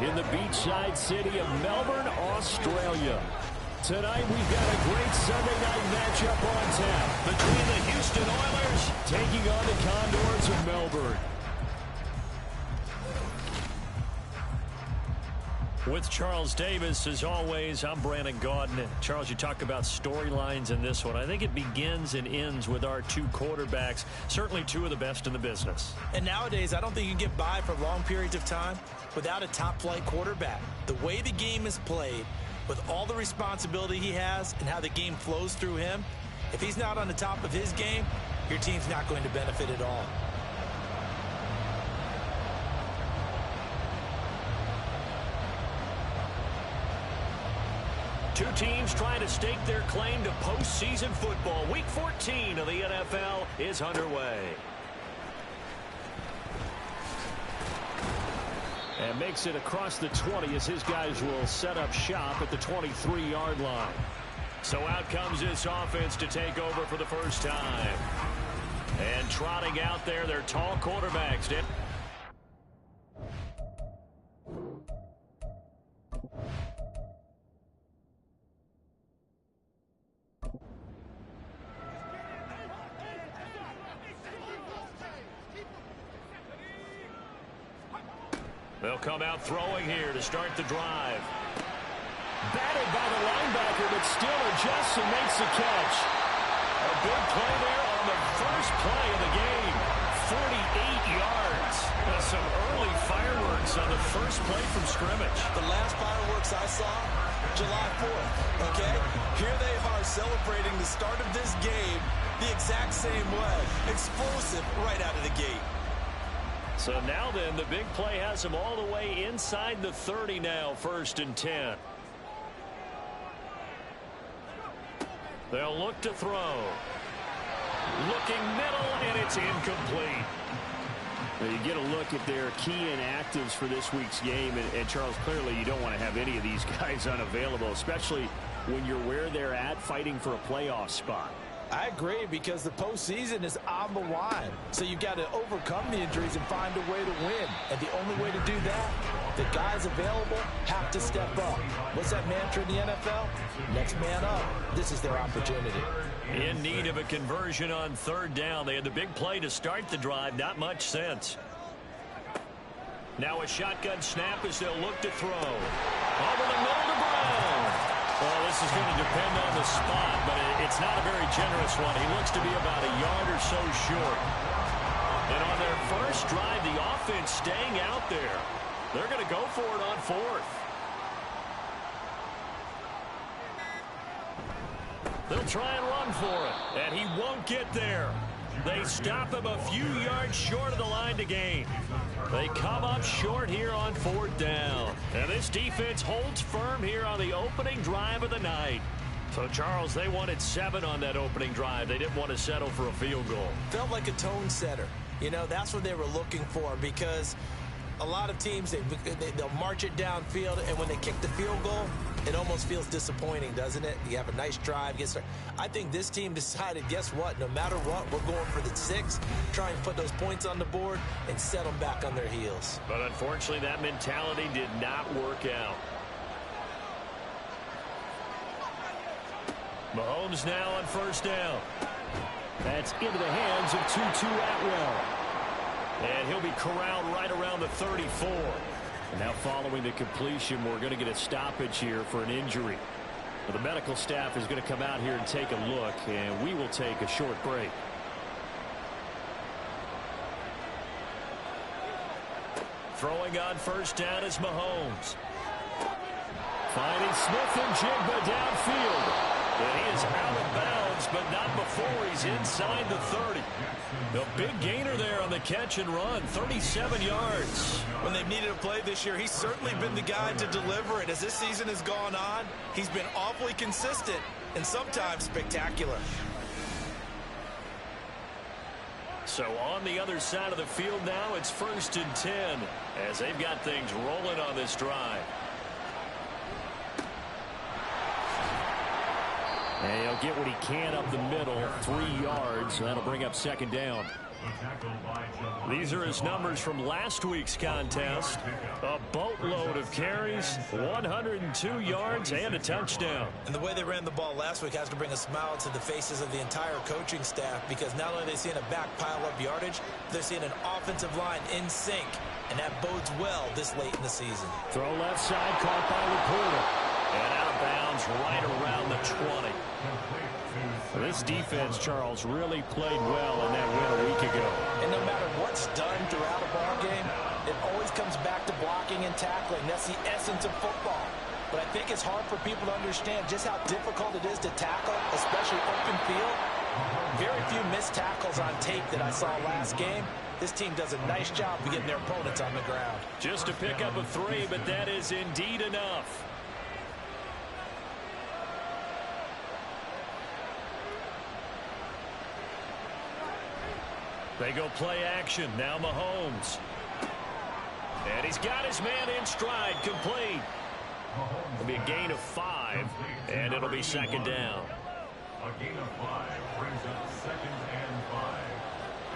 in the beachside city of Melbourne, Australia. Tonight we've got a great Sunday night matchup on tap between the Houston Oilers taking on the Condors of Melbourne. With Charles Davis, as always, I'm Brandon Gaudin. And Charles, you talk about storylines in this one. I think it begins and ends with our two quarterbacks, certainly two of the best in the business. And nowadays, I don't think you can get by for long periods of time without a top-flight quarterback. The way the game is played, with all the responsibility he has and how the game flows through him, if he's not on the top of his game, your team's not going to benefit at all. Two teams trying to stake their claim to postseason football. Week 14 of the NFL is underway. And makes it across the 20 as his guys will set up shop at the 23-yard line. So out comes this offense to take over for the first time. And trotting out there, their tall quarterbacks. They'll come out throwing here to start the drive. Batted by the linebacker, but still adjusts and makes the catch. A big play there on the first play of the game. 48 yards. Some early fireworks on the first play from scrimmage. The last fireworks I saw, July 4th, okay? Here they are celebrating the start of this game the exact same way. Explosive right out of the gate. So now then, the big play has them all the way inside the 30 now, 1st and 10. They'll look to throw. Looking middle, and it's incomplete. Now you get a look at their key inactives for this week's game, and Charles, clearly you don't want to have any of these guys unavailable, especially when you're where they're at fighting for a playoff spot. I agree, because the postseason is on the line. So you've got to overcome the injuries and find a way to win. And the only way to do that, the guys available have to step up. What's that mantra in the NFL? Next man up. This is their opportunity. In need of a conversion on 3rd down. They had the big play to start the drive. Not much sense. Now a shotgun snap as they'll look to throw. Over the middle to Brown. Well, this is going to depend on the spot, but it's not a very generous one. He looks to be about a yard or so short. And on their first drive, the offense staying out there. They're going to go for it on 4th. They'll try and run for it, and he won't get there. They stop him a few yards short of the line to gain. They come up short here on 4th down. And this defense holds firm here on the opening drive of the night. So, Charles, they wanted 7 on that opening drive. They didn't want to settle for a field goal. Felt like a tone setter. You know, that's what they were looking for, because a lot of teams, they'll march it downfield, and when they kick the field goal, it almost feels disappointing, doesn't it? You have a nice drive. I think this team decided, guess what? No matter what, we're going for the 6, try and put those points on the board and set them back on their heels. But unfortunately, that mentality did not work out. Mahomes now on 1st down. That's into the hands of Tutu Atwell. And he'll be corralled right around the 34. And now following the completion, we're going to get a stoppage here for an injury. Well, the medical staff is going to come out here and take a look, and we will take a short break. Throwing on 1st down is Mahomes. Finding Smith and Jigba downfield. And he is out of bounds, but not before he's inside the 30. The big gainer there on the catch and run, 37 yards. When they've needed a play this year, he's certainly been the guy to deliver it. As this season has gone on, he's been awfully consistent and sometimes spectacular. So on the other side of the field now, it's 1st and 10 as they've got things rolling on this drive. And he'll get what he can up the middle, 3 yards. So that'll bring up 2nd down. These are his numbers from last week's contest. A boatload of carries, 102 yards, and a touchdown. And the way they ran the ball last week has to bring a smile to the faces of the entire coaching staff, because not only are they seeing a back pile up yardage, they're seeing an offensive line in sync, and that bodes well this late in the season. Throw left side, caught by Laporta. And out of bounds right around the 20. This defense, Charles, really played well in that win a week ago. And no matter what's done throughout a ball game, it always comes back to blocking and tackling. That's the essence of football. But I think it's hard for people to understand just how difficult it is to tackle, especially open field. Very few missed tackles on tape that I saw last game. This team does a nice job of getting their opponents on the ground. Just to pick up a 3, but that is indeed enough. They go play action. Now Mahomes. And he's got his man in stride, complete. It'll be a gain of 5, and it'll be second down. A gain of 5 brings up 2nd and 5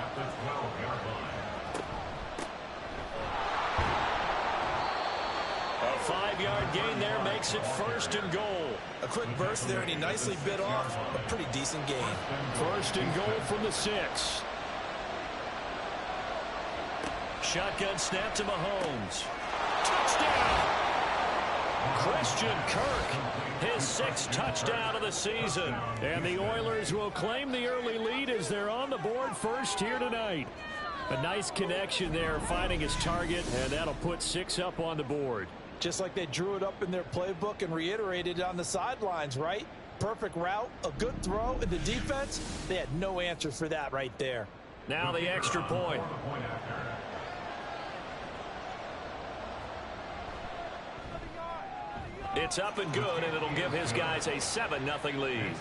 at the 12-yard line. A 5-yard gain there makes it 1st and goal. A quick burst there, and he nicely bit off a pretty decent gain. 1st and goal from the 6. Shotgun snap to Mahomes. Touchdown! Christian Kirk, his 6th touchdown of the season. And the Oilers will claim the early lead as they're on the board first here tonight. A nice connection there, finding his target, and that'll put 6 up on the board. Just like they drew it up in their playbook and reiterated it on the sidelines, right? Perfect route, a good throw, and the defense, they had no answer for that right there. Now the extra point. It's up and good, and it'll give his guys a 7-0 lead.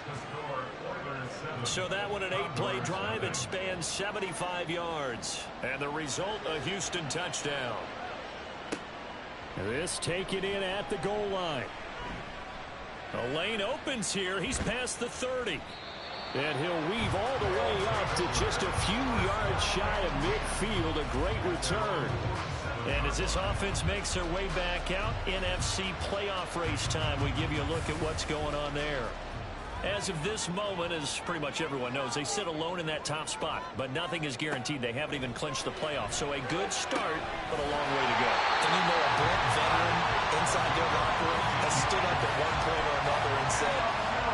So that one an 8-play drive. It spans 75 yards. And the result, a Houston touchdown. This taken in at the goal line. The lane opens here. He's past the 30. And he'll weave all the way up to just a few yards shy of midfield. A great return. And as this offense makes their way back out, NFC playoff race time, we give you a look at what's going on there. As of this moment, as pretty much everyone knows, they sit alone in that top spot, but nothing is guaranteed. They haven't even clinched the playoffs. So a good start, but a long way to go. And you know, a blunt veteran inside their locker room has stood up at one point or another and said,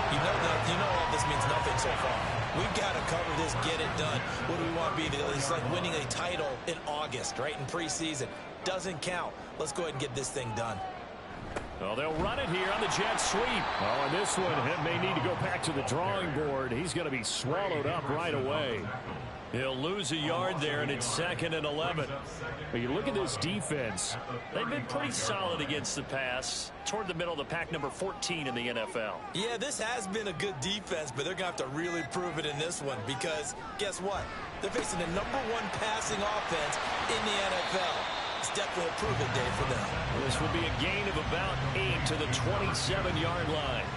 you know all this means nothing so far. We've got to cover this, get it done. What do we want to be? It's like winning a title in August, right, in preseason. Doesn't count. Let's go ahead and get this thing done. Well, they'll run it here on the jet sweep. Oh, and this one may need to go back to the drawing board. He's going to be swallowed up right away. He'll lose a yard there, and it's 2nd and 11. But you look at this defense. They've been pretty solid against the pass. Toward the middle of the pack, number 14 in the NFL. Yeah, this has been a good defense, but they're going to have to really prove it in this one because guess what? They're facing the #1 passing offense in the NFL. It's definitely a prove-it day for them. This will be a gain of about 8 to the 27-yard line.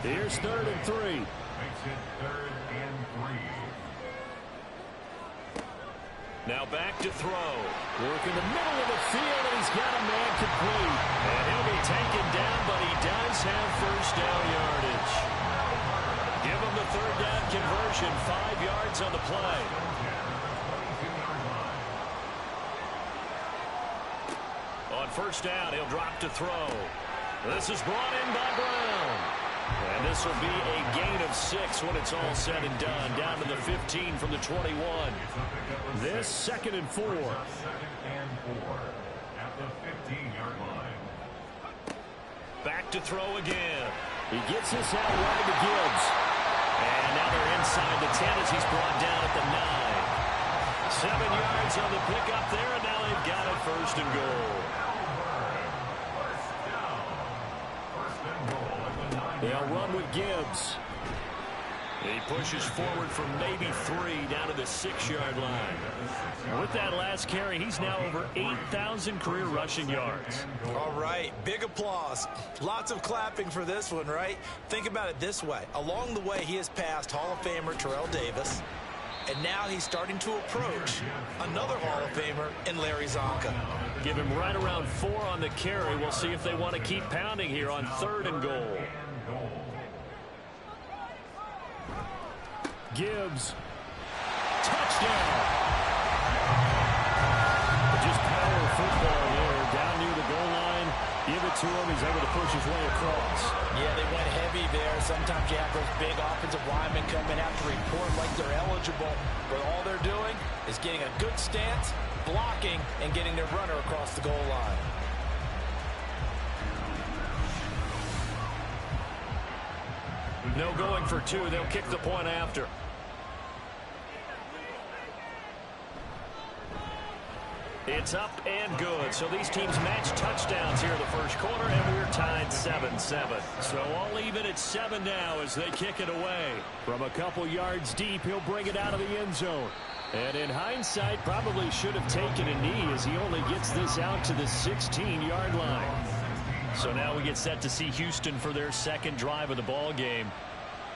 Here's 3rd and 3. Makes it 3rd and 3. Now back to throw. Work in the middle of the field, and he's got a man complete. And he'll be taken down, but he does have 1st down yardage. Give him the 3rd down conversion, 5 yards on the play. On 1st down, he'll drop to throw. This is brought in by Brown. And this will be a gain of 6 when it's all said and done. Down to the 15 from the 21. This 2nd and 4. 2nd and 4 at the 15-yard line. Back to throw again. He gets this out right to Gibbs. And now they're inside the 10 as he's brought down at the 9. 7 yards on the pickup there, and now they've got it 1st and goal. They'll run with Gibbs. He pushes forward from maybe 3 down to the 6-yard line. And with that last carry, he's now over 8,000 career rushing yards. All right, big applause. Lots of clapping for this one, right? Think about it this way. Along the way, he has passed Hall of Famer Terrell Davis, And now he's starting to approach another Hall of Famer in Larry Zonka. Give him right around 4 on the carry. We'll see if they want to keep pounding here on 3rd and goal. Gibbs. Touchdown. Just power football there. Down near the goal line. Give it to him. He's able to push his way across. Yeah, they went heavy there. Sometimes you have those big offensive linemen come in, have to report like they're eligible. But all they're doing is getting a good stance, blocking, and getting their runner across the goal line. No going for 2. They'll kick the point after. It's up and good. So these teams match touchdowns here in the first quarter, and we're tied 7-7. So all even at 7 now as they kick it away. From a couple yards deep, he'll bring it out of the end zone. And in hindsight, probably should have taken a knee as he only gets this out to the 16-yard line. So now we get set to see Houston for their second drive of the ball game.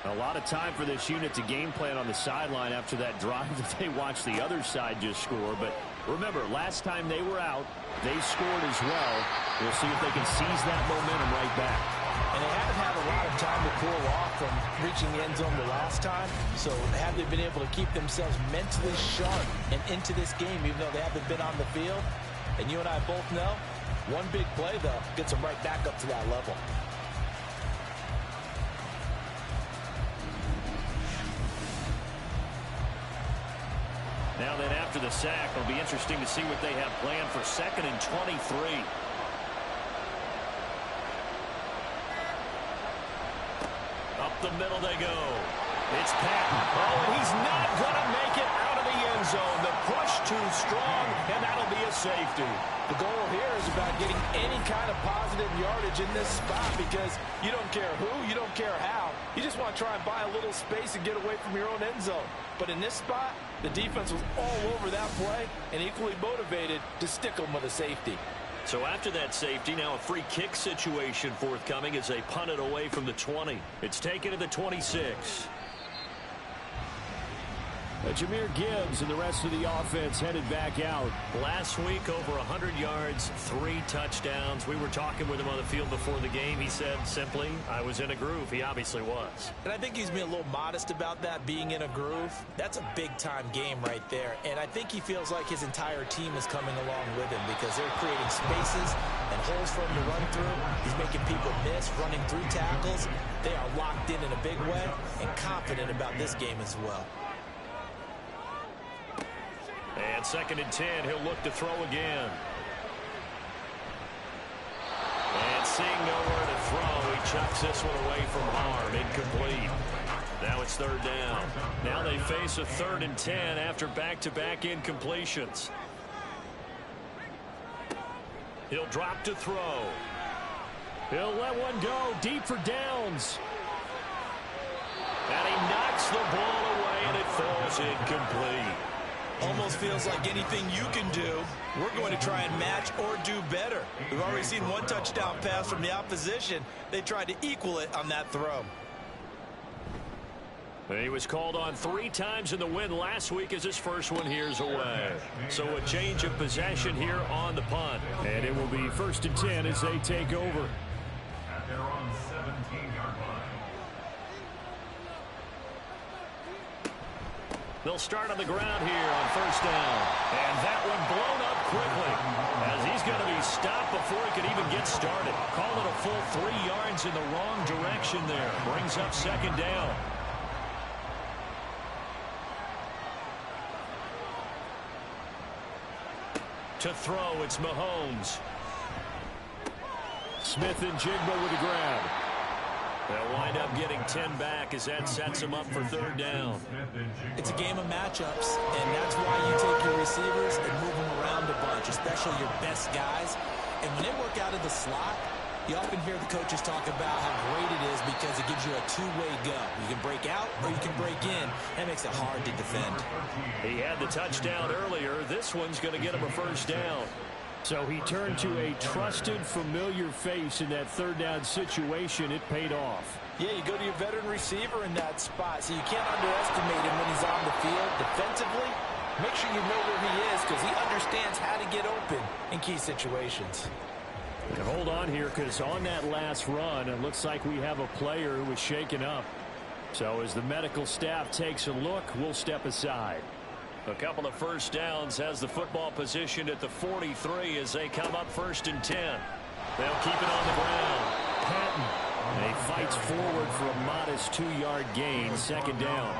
A lot of time for this unit to game plan on the sideline after that drive that they watched the other side just score. But remember, last time they were out, they scored as well. We'll see if they can seize that momentum right back. And they haven't had a lot of time to cool off from reaching the end zone the last time. So have they been able to keep themselves mentally sharp and into this game, even though they haven't been on the field? And you and I both know, one big play, though, gets them right back up to that level. Now then, after the sack, it'll be interesting to see what they have planned for 2nd and 23. Up the middle they go. It's Patton. Oh, and he's not going to make it out of the end zone. The push too strong, and that'll be a safety. The goal here is about getting any kind of positive yardage in this spot because you don't care who, you don't care how. You just want to try and buy a little space and get away from your own end zone. But in this spot, the defense was all over that play and equally motivated to stick them with a safety. So after that safety, now a free kick situation forthcoming as they punt it away from the 20. It's taken to the 26. Jahmyr Gibbs and the rest of the offense headed back out. Last week, over 100 yards, 3 touchdowns. We were talking with him on the field before the game. He said simply, I was in a groove. He obviously was. And I think he's being a little modest about that, being in a groove. That's a big-time game right there. And I think he feels like his entire team is coming along with him because they're creating spaces and holes for him to run through. He's making people miss, running through tackles. They are locked in a big way and confident about this game as well. And 2nd and 10, he'll look to throw again. And seeing nowhere to throw, he chucks this one away from harm. Incomplete. Now it's 3rd down. Now they face a 3rd and 10 after back-to-back incompletions. He'll drop to throw. He'll let one go deep for downs. And he knocks the ball away, and it falls incomplete. Almost feels like anything you can do, we're going to try and match or do better. We've already seen one touchdown pass from the opposition. They tried to equal it on that throw. He was called on 3 times in the win last week as his first one here's away. So a change of possession here on the punt. And it will be 1st and 10 as they take over. At their own 17-yard line. They'll start on the ground here on 1st down. And that one blown up quickly as he's going to be stopped before he can even get started. Call it a full 3 yards in the wrong direction there. Brings up 2nd down. To throw, it's Mahomes. Smith and Jigba with the grab. They'll wind up getting 10 back as that sets them up for 3rd down. It's a game of matchups, and that's why you take your receivers and move them around a bunch, especially your best guys. And when they work out of the slot, you often hear the coaches talk about how great it is because it gives you a two-way go. You can break out or you can break in. That makes it hard to defend. He had the touchdown earlier. This one's going to get him a 1st down. So he turned to a trusted, familiar face in that third down situation. It paid off. Yeah, you go to your veteran receiver in that spot, so you can't underestimate him when he's on the field. Defensively, make sure you know where he is because he understands how to get open in key situations. And hold on here because on that last run, it looks like we have a player who was shaken up. So as the medical staff takes a look, we'll step aside. A couple of first downs has the football positioned at the 43 as they come up 1st and 10. They'll keep it on the ground. Patton. And he fights forward for a modest 2-yard gain. 2nd down.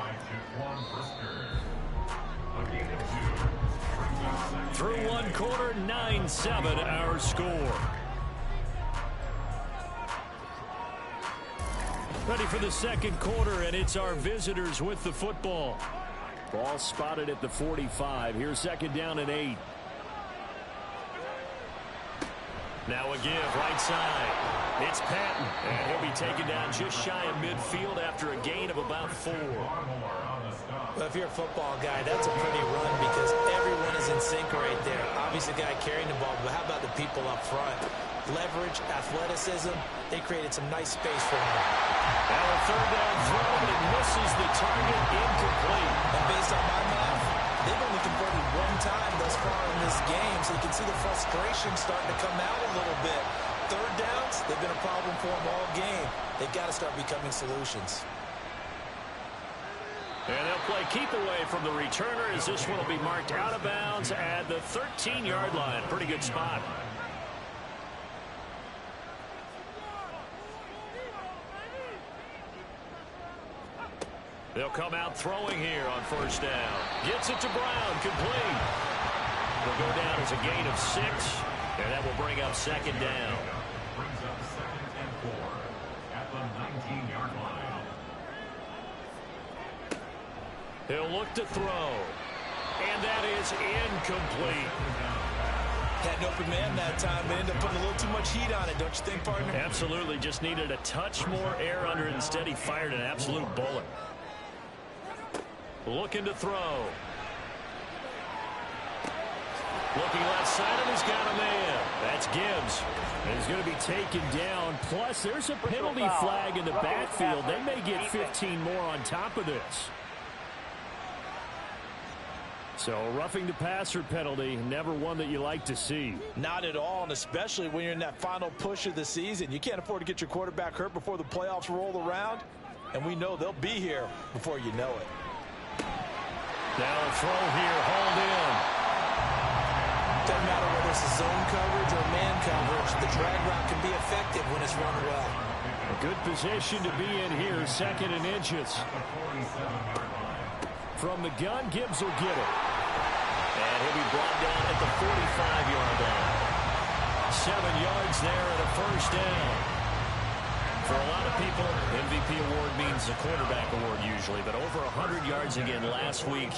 Through one quarter, 9-7 our score. Ready for the second quarter, and it's our visitors with the football. Ball spotted at the 45. Here's 2nd down and 8. Now a give right side. It's Patton, and he'll be taken down just shy of midfield after a gain of about 4. Well, if you're a football guy, that's a pretty run because everyone is in sync right there. Obviously, the guy carrying the ball, but how about the people up front? Leverage, athleticism, they created some nice space for him. Now a 3rd down throw, but it misses the target, incomplete. And based on my math, they've only converted 1 time thus far in this game, so you can see the frustration starting to come out a little bit. 3rd downs, they've been a problem for them all game. They've got to start becoming solutions. And they'll play keep away from the returner as this one will be marked out of bounds at the 13-yard line. Pretty good spot. They'll come out throwing here on 1st down. Gets it to Brown, complete. They'll go down as a gain of 6, and that will bring up 2nd down. Brings up 2nd and 4 at the 19-yard line. He'll look to throw, and that is incomplete. Had an open man that time, but ended up putting a little too much heat on it, don't you think, partner? Absolutely, just needed a touch more air under it. Instead, he fired an absolute bullet. Looking to throw. Looking left side, and he's got a man. That's Gibbs. And he's going to be taken down. Plus, there's a penalty flag in the backfield. They may get 15 more on top of this. So, roughing the passer penalty, never one that you like to see. Not at all, and especially when you're in that final push of the season. You can't afford to get your quarterback hurt before the playoffs roll around, and we know they'll be here before you know it. Now a throw here, hauled in. Doesn't matter whether it's a zone coverage or man coverage, the drag route can be effective when it's run well. A good position to be in here, 2nd and inches. From the gun, Gibbs will get it. And he'll be brought down at the 45-yard line. 7 yards there and a 1st down. For a lot of people, MVP award means the quarterback award usually, but over 100 yards again last week.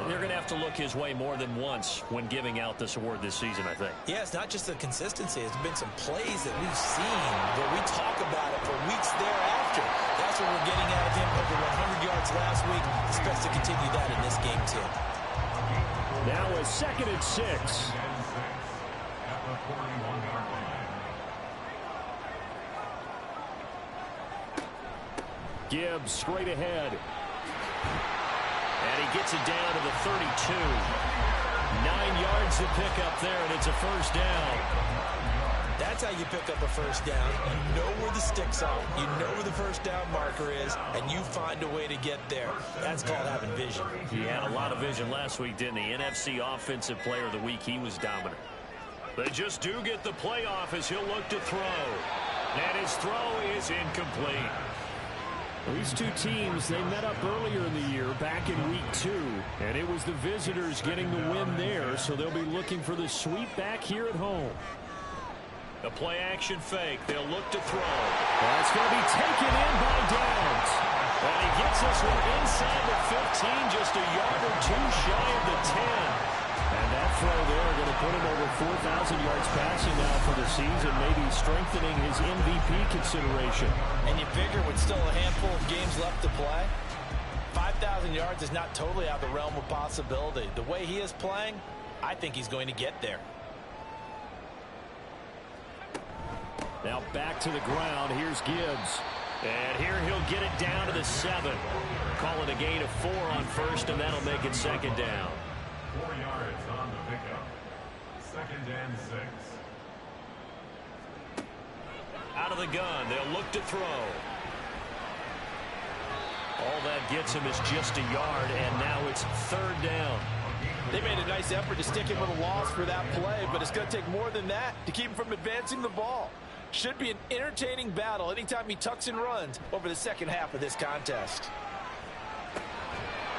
They're going to have to look his way more than once when giving out this award this season, I think. Yeah, it's not just the consistency. It's been some plays that we've seen where we talk about it for weeks thereafter. That's what we're getting out of him, over 100 yards last week. Expects to continue that in this game, too. Now a 2nd and 6. At the 41-yard line. Gibbs straight ahead. And he gets it down to the 32. 9 yards to pick up there, and it's a 1st down. That's how you pick up a 1st down. You know where the sticks are. You know where the 1st down marker is, and you find a way to get there. That's called having vision. He had a lot of vision last week, didn't he? NFC Offensive Player of the Week, he was dominant. They just do get the playoff as he'll look to throw. And his throw is incomplete. These two teams, they met up earlier in the year, back in week 2, and it was the visitors getting the win there, so they'll be looking for the sweep back here at home. A play-action fake. They'll look to throw. That's going to be taken in by Downs. And he gets this one inside the 15, just a yard or 2 shy of the 10. And that throw there going to put him over 4,000 yards passing now for the season, maybe strengthening his MVP consideration. And you figure with still a handful of games left to play, 5,000 yards is not totally out of the realm of possibility. The way he is playing, I think he's going to get there. Now back to the ground. Here's Gibbs. And here he'll get it down to the 7. Call it a gain of 4 on first, and that'll make it second down. 4 yards on the pickup. Second and 6. Out of the gun, they'll look to throw. All that gets him is just a yard, and now it's third down. They made a nice effort to stick him with a loss for that play, but it's going to take more than that to keep him from advancing the ball. Should be an entertaining battle anytime he tucks and runs over the second half of this contest.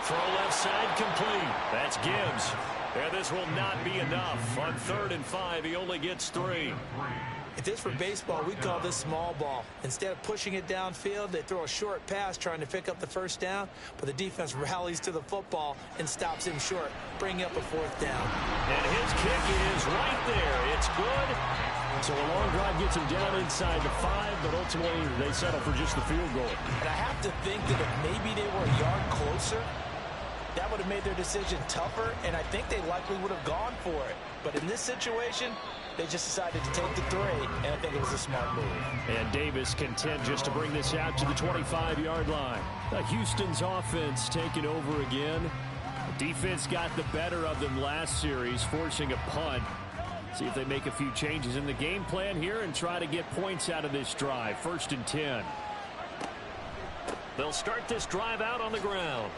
Throw left side complete. That's Gibbs. And this will not be enough. On 3rd and 5, he only gets 3. If this were baseball, we'd call this small ball. Instead of pushing it downfield, they throw a short pass trying to pick up the first down, but the defense rallies to the football and stops him short, bringing up a 4th down. And his kick is right there. It's good. So a long drive gets him down inside the 5, but ultimately they settle for just the field goal. And I have to think that if maybe they were a yard closer, that would have made their decision tougher, and I think they likely would have gone for it. But in this situation, they just decided to take the 3, and I think it was a smart move. And Davis content just to bring this out to the 25-yard line. Houston's offense taking over again. The defense got the better of them last series, forcing a punt. See if they make a few changes in the game plan here and try to get points out of this drive. 1st and 10. They'll start this drive out on the ground.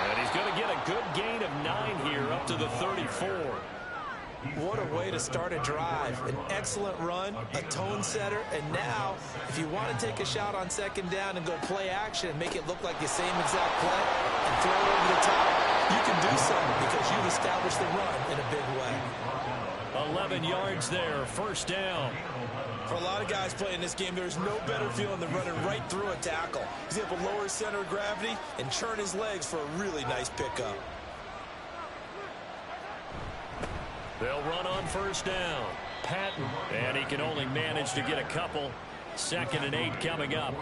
And he's going to get a good gain of 9 here up to the 34. What a way to start a drive. An excellent run, a tone setter, and now, if you want to take a shot on 2nd down and go play action and make it look like the same exact play and throw it over the top, you can do so because you've established the run in a big way. 11 yards there, 1st down. For a lot of guys playing this game, there's no better feeling than running right through a tackle. He's able to lower his center of gravity and churn his legs for a really nice pickup. They'll run on 1st down. Patton, and he can only manage to get a couple. 2nd and 8 coming up.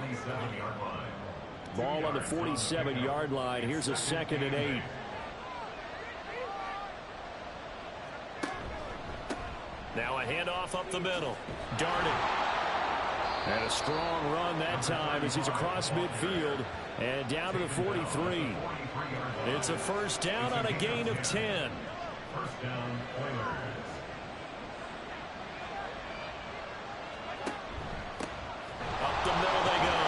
Ball on the 47-yard line. Here's a 2nd and 8. Now a handoff up the middle. Darted. And a strong run that time as he's across midfield and down to the 43. It's a 1st down on a gain of 10. 1st down, Oilers. Up the middle they go.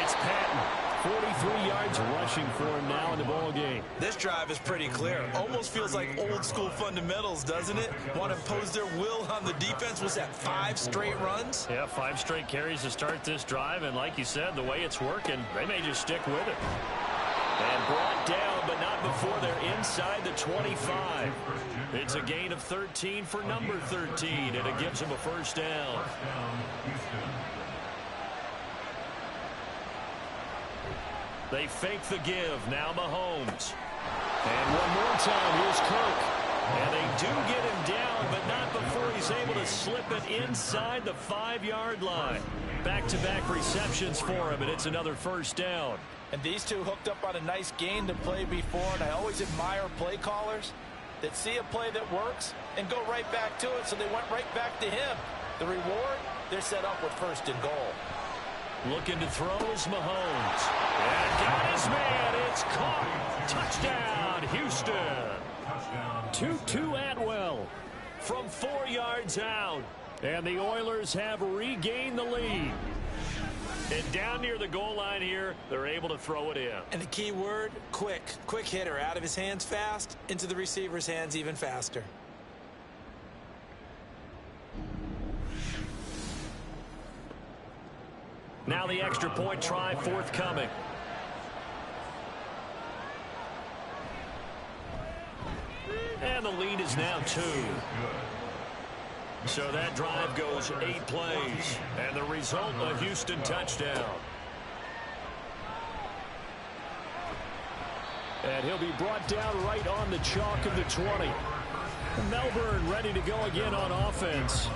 It's Patton. 43 yards rushing for him now in the ball game. This drive is pretty clear. Almost feels like old school fundamentals, doesn't it? Want to impose their will on the defense. Was that 5 straight runs? Yeah, 5 straight carries to start this drive, and like you said, the way it's working, they may just stick with it. And brought down, but not before they're inside the 25. It's a gain of 13 for number 13, and it gives them a 1st down. They fake the give. Now Mahomes. And one more time, here's Kirk. And they do get him down, but not before he's able to slip it inside the 5-yard line. Back-to-back receptions for him, and it's another 1st down. And these two hooked up on a nice gain to play before, and I always admire play callers that see a play that works and go right back to it, so they went right back to him. The reward, they're set up with 1st and goal. Looking to throw is Mahomes. And got his man. It's caught. Touchdown, Houston. Tutu Atwell from 4 yards out. And the Oilers have regained the lead. And down near the goal line here, they're able to throw it in. And the key word, quick. Quick hitter. Out of his hands fast, into the receiver's hands even faster. Now the extra point try forthcoming. And the lead is now 2. So that drive goes 8 plays. And the result, a Houston touchdown. And he'll be brought down right on the chalk of the 20. Melbourne ready to go again on offense.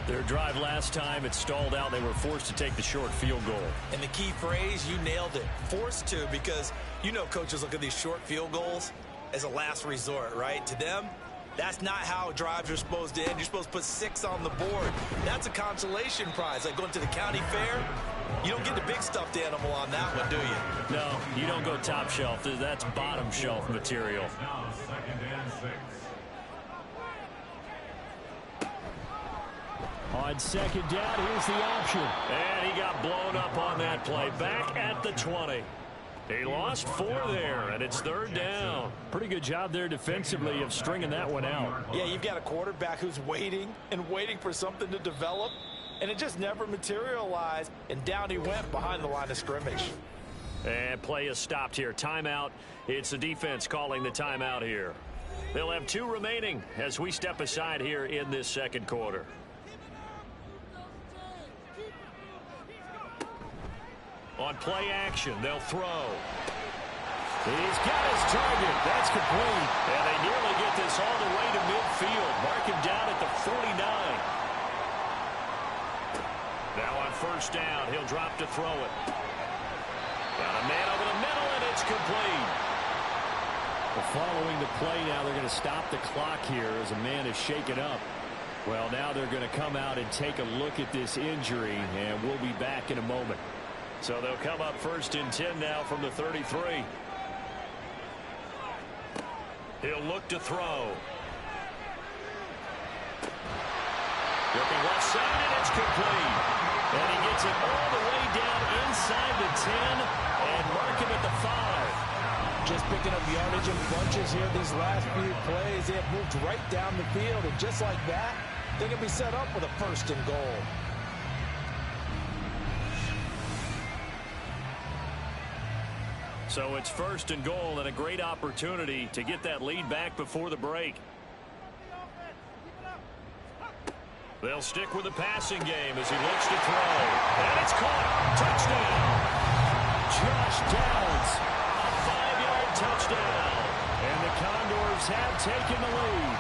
Their drive last time, it stalled out. They were forced to take the short field goal. And the key phrase, you nailed it. Forced to, because you know coaches look at these short field goals as a last resort, right? To them, That's not how drives are supposed to end. You're supposed to put 6 on the board. That's a consolation prize, like going to the county fair. You don't get the big stuffed animal on that one, do you? No, you don't go top shelf. That's bottom shelf material. Now 2nd and 6. On 2nd down, here's the option. And he got blown up on that play. Back at the 20. He lost 4 there, and it's 3rd down. Pretty good job there defensively of stringing that one out. Yeah, you've got a quarterback who's waiting and waiting for something to develop, and it just never materialized, and down he went behind the line of scrimmage. And play is stopped here. Timeout. It's the defense calling the timeout here. They'll have 2 remaining as we step aside here in this 2nd quarter. On play action, they'll throw. He's got his target. That's complete. And they nearly get this all the way to midfield. Mark him down at the 49. Now on 1st down, he'll drop to throw it. Got a man over the middle, and it's complete. Well, following the play now, they're going to stop the clock here as a man is shaken up. Well, now they're going to come out and take a look at this injury, and we'll be back in a moment. So they'll come up 1st and 10 now from the 33. He'll look to throw. Looking left side, and it's complete. And he gets it all the way down inside the 10 and mark him at the 5. Just picking up yardage in bunches here these last few plays. They have moved right down the field, and just like that, they can be set up with a 1st and goal. So it's 1st and goal and a great opportunity to get that lead back before the break. They'll stick with the passing game as he looks to throw. And it's caught. Touchdown. Josh Downs. A 5-yard touchdown. And the Condors have taken the lead.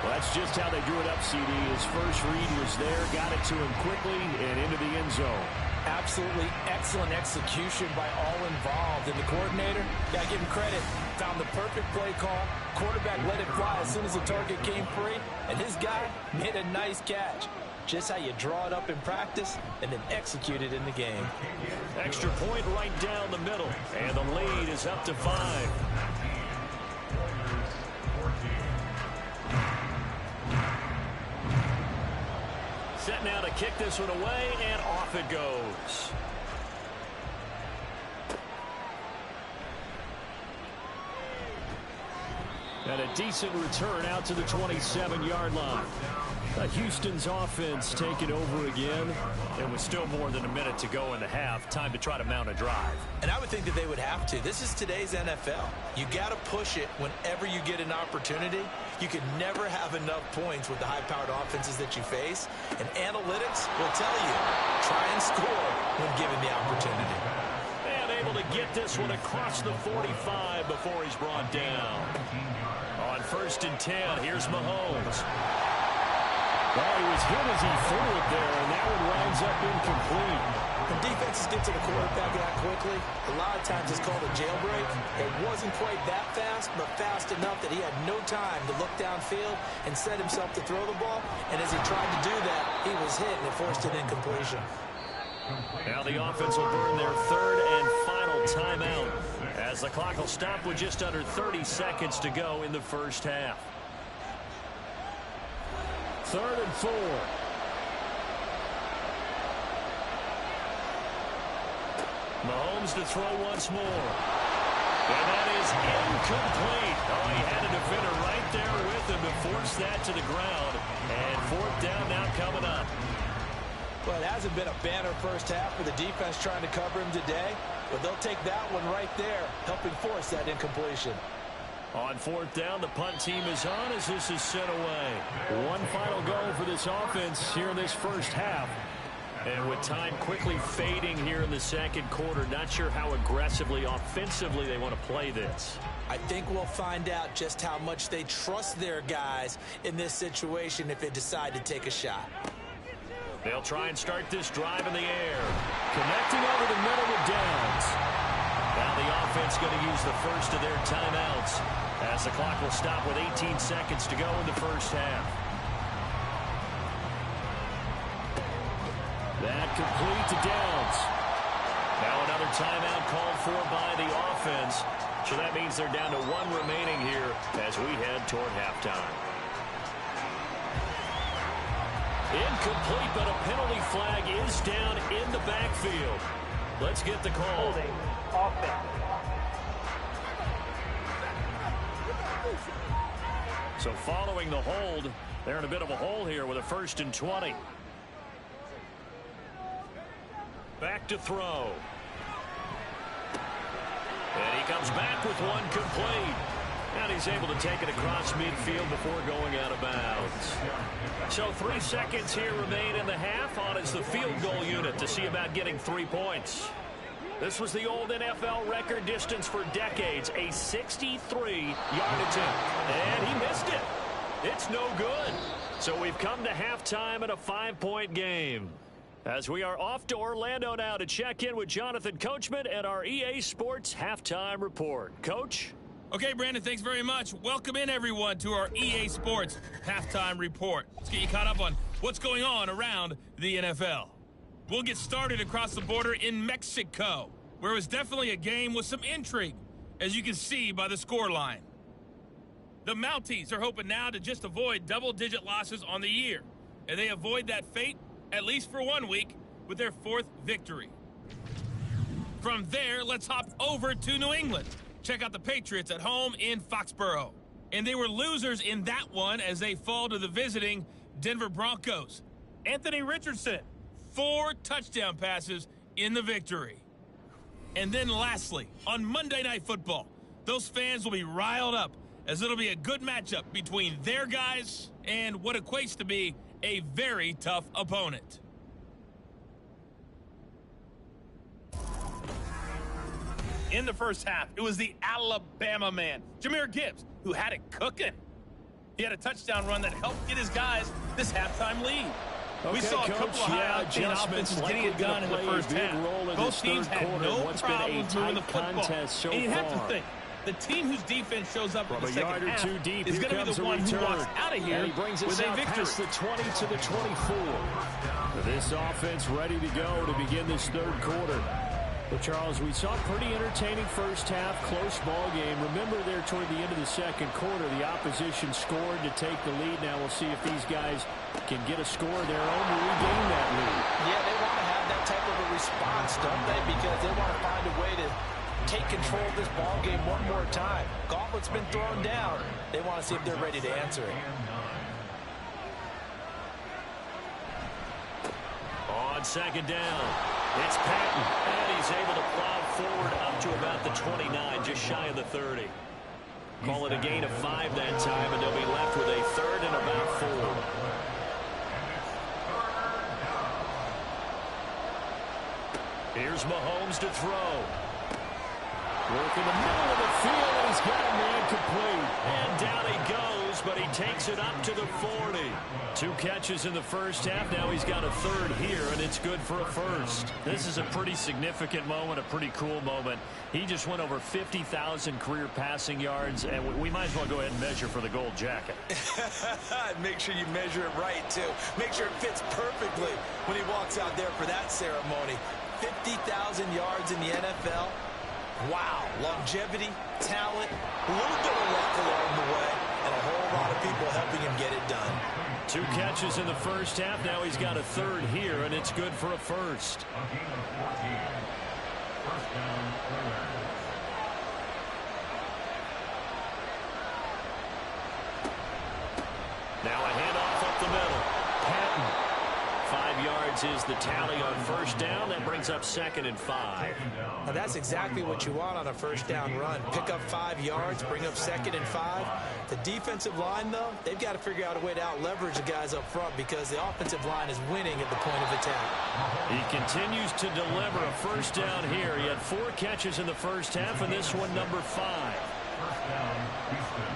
Well, that's just how they drew it up, CD. His first read was there, got it to him quickly and into the end zone. Absolutely excellent execution by all involved. And the coordinator, got to give him credit, found the perfect play call. Quarterback let it fly as soon as the target came free. And his guy made a nice catch. Just how you draw it up in practice and then execute it in the game. Extra point right down the middle. And the lead is up to 5. Set now to kick this one away, and off it goes. And a decent return out to the 27-yard line. Houston's offense taking over again. And with still more than a minute to go in the half, time to try to mount a drive. And I would think that they would have to. This is today's NFL. You got to push it whenever you get an opportunity. You can never have enough points with the high-powered offenses that you face. And analytics will tell you, try and score when given the opportunity. And able to get this one across the 45 before he's brought down. On 1st and 10, here's Mahomes. Well, he was hit as he threw it there, and that one winds up incomplete. When defenses get to the quarterback that quickly, a lot of times it's called a jailbreak. It wasn't quite that fast, but fast enough that he had no time to look downfield and set himself to throw the ball. And as he tried to do that, he was hit, and it forced an incompletion. Now the offense will burn their 3rd and final timeout as the clock will stop with just under 30 seconds to go in the 1st half. 3rd and 4. Mahomes to throw once more. And that is incomplete. Oh, he had a defender right there with him to force that to the ground. And 4th down now coming up. Well, it hasn't been a banner first half for the defense trying to cover him today, but they'll take that one right there, helping force that incompletion. On 4th down, the punt team is on as this is sent away. One final go for this offense here in this 1st half. And with time quickly fading here in the 2nd quarter, not sure how aggressively, offensively they want to play this. I think we'll find out just how much they trust their guys in this situation if they decide to take a shot. They'll try and start this drive in the air. Connecting over the middle with Downs. Now the offense going to use the first of their timeouts. as the clock will stop with 18 seconds to go in the first half. That complete to Downs. Now another timeout called for by the offense. So that means they're down to 1 remaining here as we head toward halftime. Incomplete, but a penalty flag is down in the backfield. Let's get the call. Holding offense. So following the hold, they're in a bit of a hole here with a 1st and 20. Back to throw. And he comes back with one complete. And he's able to take it across midfield before going out of bounds. So 3 seconds here remain in the half. On is the field goal unit to see about getting 3 points. This was the old NFL record distance for decades, a 63-yard attempt. And he missed it. It's no good. So we've come to halftime in a 5-point game. As we are off to Orlando now to check in with Jonathan Coachman at our EA Sports Halftime Report. Coach? Okay, Brandon, thanks very much. Welcome in, everyone, to our EA Sports Halftime Report. Let's get you caught up on what's going on around the NFL. We'll get started across the border in Mexico, where it was definitely a game with some intrigue, as you can see by the scoreline. The Mounties are hoping now to just avoid double-digit losses on the year, and they avoid that fate, at least for 1 week, with their 4th victory. From there, let's hop over to New England. Check out the Patriots at home in Foxborough. And they were losers in that one as they fall to the visiting Denver Broncos. Anthony Richardson, 4 touchdown passes in the victory. And then lastly, on Monday Night Football, those fans will be riled up as it'll be a good matchup between their guys and what equates to be a very tough opponent. In the first half, it was the Alabama man, Jahmyr Gibbs, who had it cooking. He had a touchdown run that helped get his guys this halftime lead. Okay, we saw a couple of high-octane offenses getting it done in the first half. Both teams had no problems moving the football. And you have to think, the team whose defense shows up in the second half is going to be the one who walks out of here with a victory. The 20 to the 24. This offense ready to go to begin this 3rd quarter. Well, Charles, we saw a pretty entertaining first half, close ball game. Remember there toward the end of the 2nd quarter, the opposition scored to take the lead. Now we'll see if these guys can get a score of their own to regain that lead. Yeah, they want to have that type of a response, don't they? Because they want to find a way to take control of this ball game one more time. Gauntlet's been thrown down. They want to see if they're ready to answer it. On 2nd down, it's Patton, and he's able to plow forward up to about the 29, just shy of the 30. Call it a gain of 5 that time, and they'll be left with a 3rd and about 4. Here's Mahomes to throw. Work in the middle of the field, and he's got a man complete. And down he goes, but he takes it up to the 40. 2 catches in the first half. Now he's got a 3rd here, and it's good for a 1st. This is a pretty significant moment, a pretty cool moment. He just went over 50,000 career passing yards, and we might as well go ahead and measure for the gold jacket. Make sure you measure it right, too. Make sure it fits perfectly when he walks out there for that ceremony. 50,000 yards in the NFL. Wow, longevity, talent, a little bit of luck along the way, and a whole lot of people helping him get it done. 2 catches in the first half. Now he's got a 3rd here, and it's good for a 1st. Now a handoff up the middle. Patton. 5 yards is the tally on 1st down. That brings up 2nd and 5. Now that's exactly what you want on a 1st down run. Pick up 5 yards, bring up 2nd and 5. The defensive line, though, they've got to figure out a way to out-leverage the guys up front because the offensive line is winning at the point of attack. He continues to deliver a 1st down here. He had 4 catches in the first half, and this one number 5. 1st down, Houston.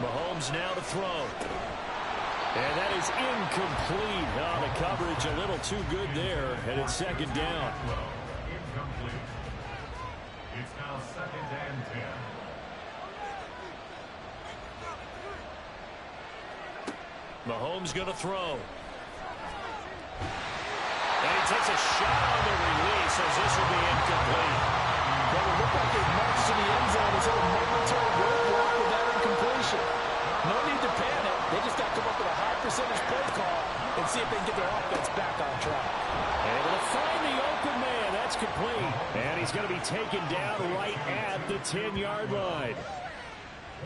Mahomes now to throw. And that is incomplete. Oh, the coverage a little too good there, and it's 2nd down. Mahomes going to throw. And he takes a shot on the release as this will be incomplete. But it looked like they marched to the end zone. It's a momentary roadblock with that incompletion. No need to panic. They just got to come up with a high percentage play call and see if they can get their offense back on track. Able to find the open man. That's complete. And he's going to be taken down right at the 10-yard line.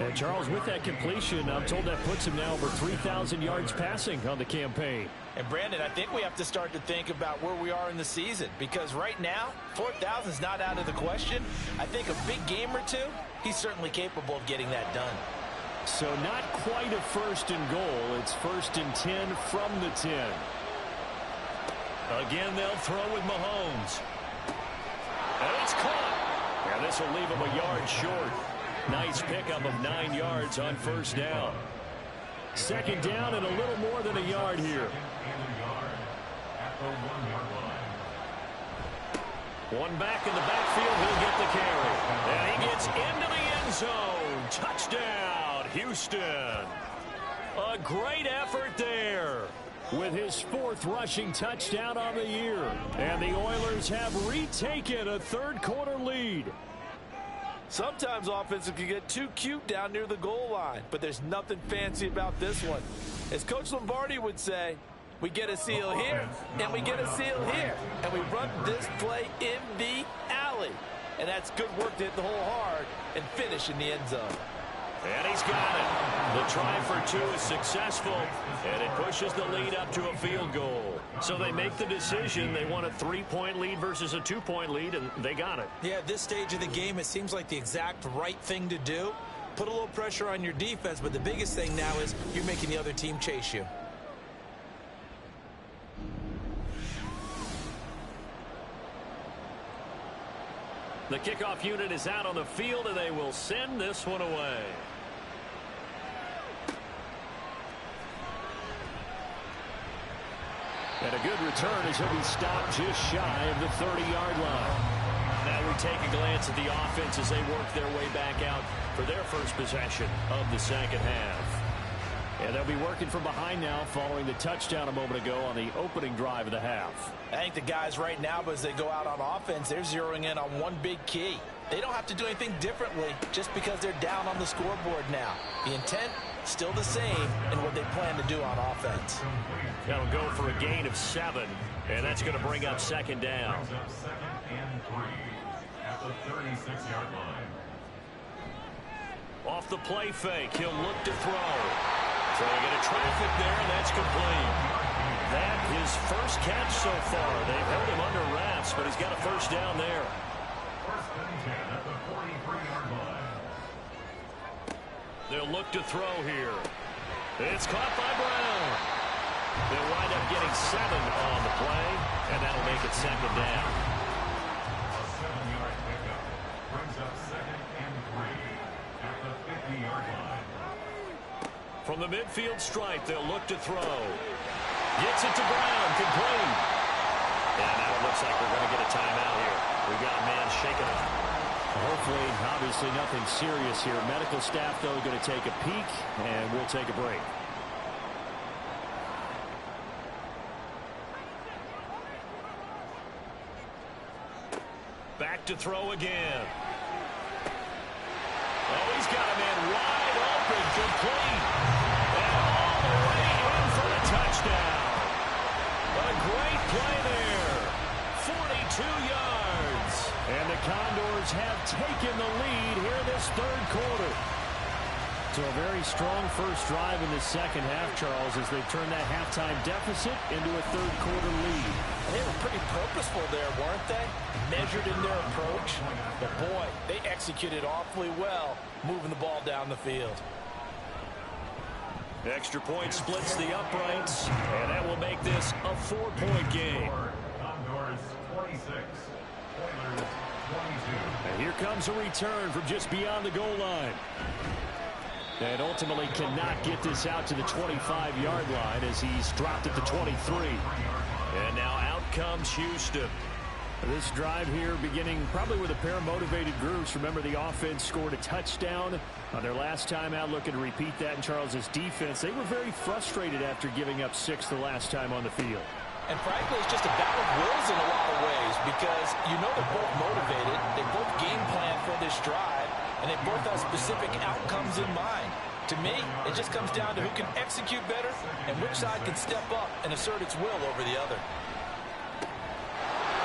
And Charles, with that completion, I'm told that puts him now over 3,000 yards passing on the campaign. And Brandon, I think we have to start to think about where we are in the season, because right now 4,000 is not out of the question. I think a big game or two, he's certainly capable of getting that done. So not quite a first and goal. It's first and 10 from the 10. Again, they'll throw with Mahomes. And it's caught. And this will leave him a yard short. Nice pickup of 9 yards on first down. Second down and a little more than a yard here. One back in the backfield, he'll get the carry. And he gets into the end zone. Touchdown, Houston. A great effort there. With his 4th rushing touchdown on the year. And the Oilers have retaken a third-quarter lead. Sometimes offenses can get too cute down near the goal line, but there's nothing fancy about this one. As Coach Lombardi would say, we get a seal here, and we get a seal here, and we run this play in the alley. And that's good work to hit the hole hard and finish in the end zone. And he's got it. The try for 2 is successful, and it pushes the lead up to a field goal. So they make the decision. They want a 3-point lead versus a 2-point lead, and they got it. Yeah, at this stage of the game, it seems like the exact right thing to do. Put a little pressure on your defense, but the biggest thing now is you're making the other team chase you. The kickoff unit is out on the field, and they will send this one away. And a good return as he'll be stopped just shy of the 30-yard line. Now we take a glance at the offense as they work their way back out for their first possession of the second half. And they'll be working from behind now following the touchdown a moment ago on the opening drive of the half. I think the guys right now, as they go out on offense, they're zeroing in on one big key. They don't have to do anything differently just because they're down on the scoreboard now. The intent, still the same in what they plan to do on offense. That'll go for a gain of 7, and that's going to bring up second down. Second and 3 at the 36-yard line. Off the play fake, he'll look to throw. So they get a traffic there, and that's complete. That his first catch so far. They've held him under wraps, but he's got a first down there. First and 10 at the 43-yard line. They'll look to throw here. It's caught by Brown. They'll wind up getting 7 on the play, and that'll make it second down. A 7-yard pickup brings up second and 3 at the 50-yard line. From the midfield stripe, they'll look to throw. Gets it to Brown, complete. And now it looks like we're going to get a timeout here. We've got a man shaking it. Hopefully, obviously nothing serious here. Medical staff, though, going to take a peek, and we'll take a break. Back to throw again. Oh, he's got a man wide open, complete. And all the way in for the touchdown. A great play there. 42 yards. And the Condors have taken the lead here this third quarter. So a very strong first drive in the second half, Charles, as they turn that halftime deficit into a third quarter lead. They were pretty purposeful there, weren't they? Measured in their approach. But boy, they executed awfully well, moving the ball down the field. Extra point splits the uprights, and that will make this a 4-point game. Condors 26, Oilers 22. And here comes a return from just beyond the goal line. And ultimately cannot get this out to the 25-yard line as he's dropped at the 23. And now out comes Houston. This drive here beginning probably with a pair of motivated groups. Remember, the offense scored a touchdown on their last time out, looking to repeat that in Charles's defense. They were very frustrated after giving up 6 the last time on the field. And frankly, it's just a battle of wills in a lot of ways because you know they're both motivated. They both game plan for this drive, and they both have specific outcomes in mind. To me, it just comes down to who can execute better and which side can step up and assert its will over the other.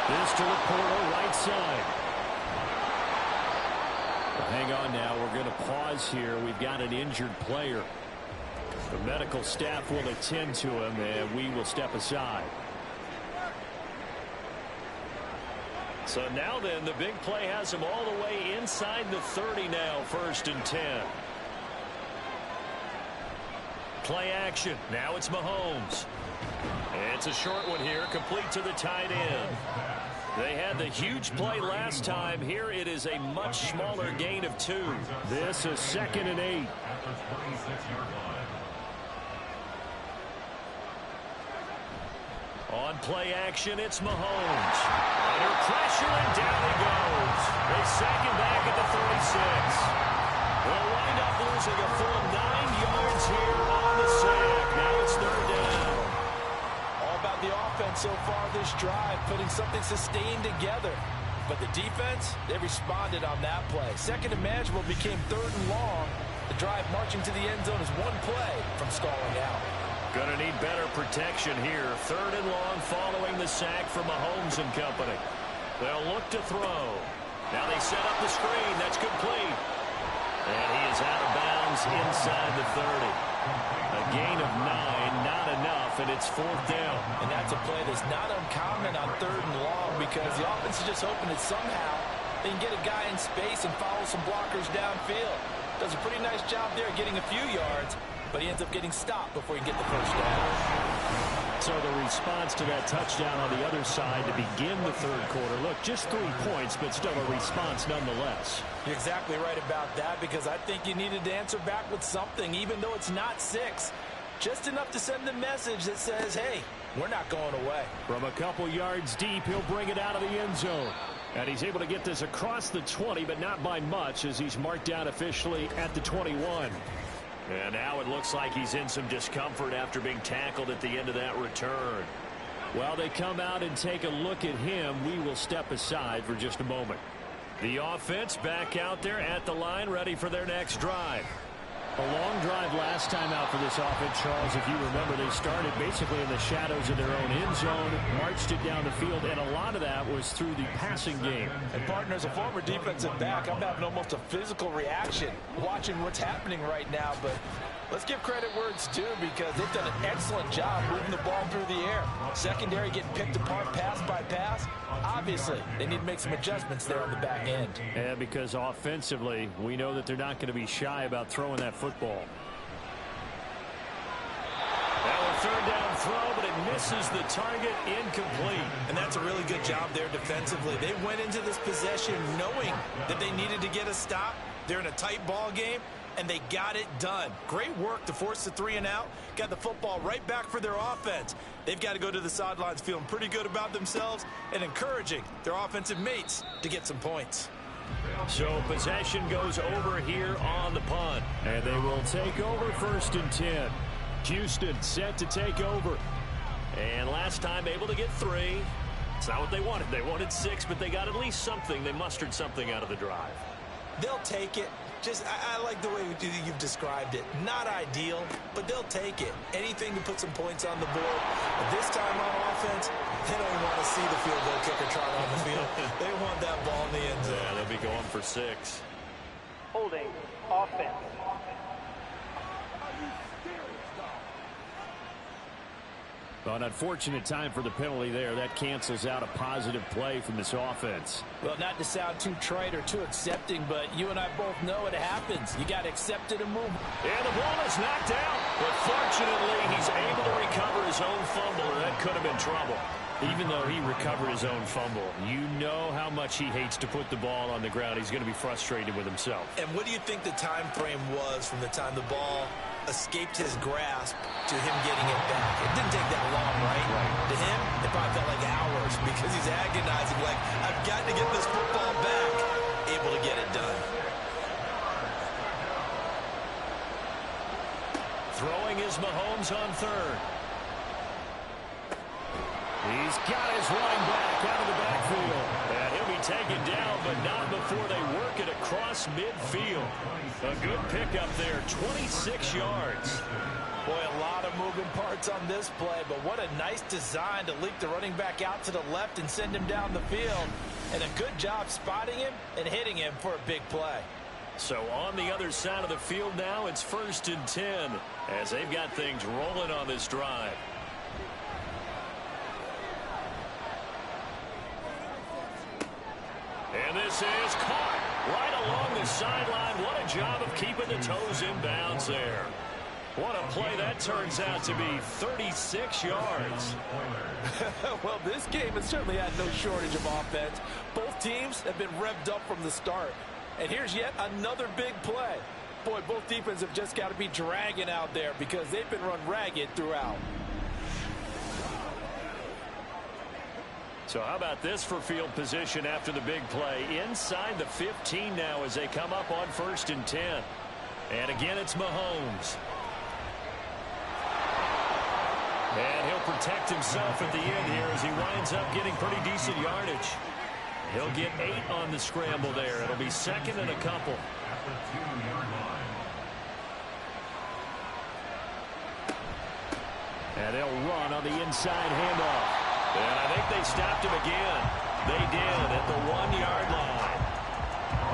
This to Laporta, right side. Well, hang on now. We're going to pause here. We've got an injured player. The medical staff will attend to him, and we will step aside. So now then, the big play has him all the way inside the 30 now, 1st and 10. Play action. Now it's Mahomes. It's a short one here, complete to the tight end. They had the huge play last time. Here it is a much smaller gain of 2. This is 2nd and 8. On play action, it's Mahomes. Under pressure, and down he goes. They sack him back at the 36. They'll wind up losing a full 9 yards here on the sack. Now it's 3rd down. All about the offense so far this drive, putting something sustained together. But the defense, they responded on that play. 2nd and manageable became 3rd and long. The drive marching to the end zone is 1 play from stalling out. Gonna need better protection here. 3rd and long following the sack from Mahomes and company. They'll look to throw. Now they set up the screen. That's complete. And he is out of bounds inside the 30. A gain of 9, not enough, and it's 4th down. And that's a play that's not uncommon on 3rd and long because the offense is just hoping that somehow they can get a guy in space and follow some blockers downfield. Does a pretty nice job there getting a few yards, but he ends up getting stopped before he can get the 1st down. So the response to that touchdown on the other side to begin the 3rd quarter. Look, just 3 points, but still a response nonetheless. You're exactly right about that because I think you needed to answer back with something, even though it's not 6. Just enough to send the message that says, hey, we're not going away. From a couple yards deep, he'll bring it out of the end zone. And he's able to get this across the 20, but not by much as he's marked down officially at the 21. And now it looks like he's in some discomfort after being tackled at the end of that return. While they come out and take a look at him, we will step aside for just a moment. The offense back out there at the line, ready for their next drive. A long drive last time out for this offense, Charles. If you remember, they started basically in the shadows of their own end zone, marched it down the field, and a lot of that was through the passing game. And, partner, as a former defensive back, I'm having almost a physical reaction watching what's happening right now. But let's give credit where it's due because they've done an excellent job moving the ball through the air. Secondary getting picked apart pass by pass. Obviously, they need to make some adjustments there on the back end. Yeah, because offensively, we know that they're not going to be shy about throwing that football. Now a 3rd down throw, but it misses the target, incomplete. And that's a really good job there defensively. They went into this possession knowing that they needed to get a stop. They're in a tight ball game, and they got it done. Great work to force the 3 and out. Got the football right back for their offense. They've got to go to the sidelines feeling pretty good about themselves and encouraging their offensive mates to get some points. So possession goes over here on the punt. And they will take over 1st and 10. Houston set to take over. And last time able to get 3. It's not what they wanted. They wanted 6, but they got at least something. They mustered something out of the drive. They'll take it. Just, I like the way you've described it. Not ideal, but they'll take it. Anything to put some points on the board. But this time on offense, they don't even want to see the field goal kicker trot on the field. They want that ball in the end zone. Yeah, they'll be going for 6. Holding offense. An unfortunate time for the penalty there. That cancels out a positive play from this offense. Well, not to sound too trite or too accepting, but you and I both know it happens. You got to accept it and move. And the ball is knocked out. But fortunately, he's able to recover his own fumble, or that could have been trouble. Even though he recovered his own fumble, you know how much he hates to put the ball on the ground. He's going to be frustrated with himself. And what do you think the time frame was from the time the ball escaped his grasp to him getting it back. It didn't take that long, right? To him, it probably felt like hours because he's agonizing, like, I've got to get this football back. Able to get it done. Throwing is Mahomes on third. He's got his running back out of the backfield. And he'll be taken down, but not before they work it across midfield. A good pickup there, 26 yards. Boy, a lot of moving parts on this play, but what a nice design to leak the running back out to the left and send him down the field. And a good job spotting him and hitting him for a big play. So on the other side of the field now, it's 1st and 10 as they've got things rolling on this drive. And this is caught right along the sideline. What a job of keeping the toes in bounds there. What a play that turns out to be, 36 yards. Well, this game has certainly had no shortage of offense. Both teams have been revved up from the start. And here's yet another big play. Boy, both defenses have just got to be dragging out there because they've been run ragged throughout. So how about this for field position after the big play? Inside the 15 now as they come up on 1st and 10. And again, it's Mahomes. And he'll protect himself at the end here as he winds up getting pretty decent yardage. He'll get 8 on the scramble there. It'll be 2nd and a couple. At the 2-yard line. And they'll run on the inside handoff. And I think they stopped him again. They did at the 1-yard line.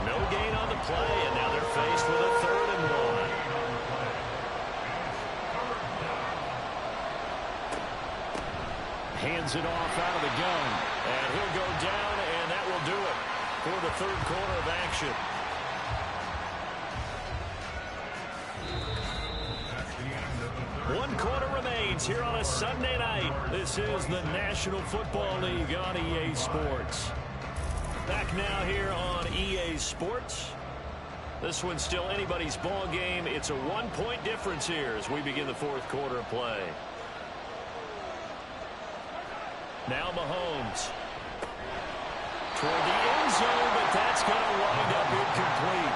No gain on the play, and now they're faced with a 3rd and 1. Hands it off out of the gun. And he'll go down, and that will do it for the 3rd quarter of action. One quarter remains here on a Sunday night. This is the National Football League on EA Sports. Back now here on EA Sports. This one's still anybody's ball game. It's a 1-point difference here as we begin the 4th quarter of play. Now Mahomes. Toward the end zone, but that's going to wind up incomplete.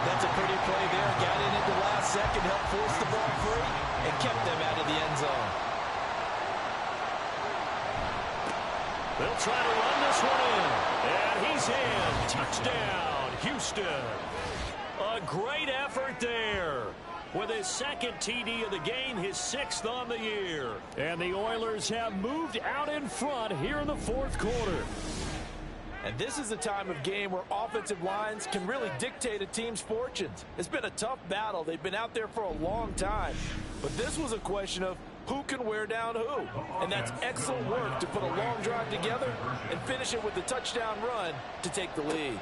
That's a pretty play there. Got in at the last second, helped force the ball free, and kept them out of the end zone. They'll try to run this one in. And he's in. Touchdown, Houston. A great effort there. With his 2nd TD of the game, his 6th on the year. And the Oilers have moved out in front here in the 4th quarter. And this is the time of game where offensive lines can really dictate a team's fortunes. It's been a tough battle. They've been out there for a long time. But this was a question of who can wear down who. And that's excellent work to put a long drive together and finish it with a touchdown run to take the lead.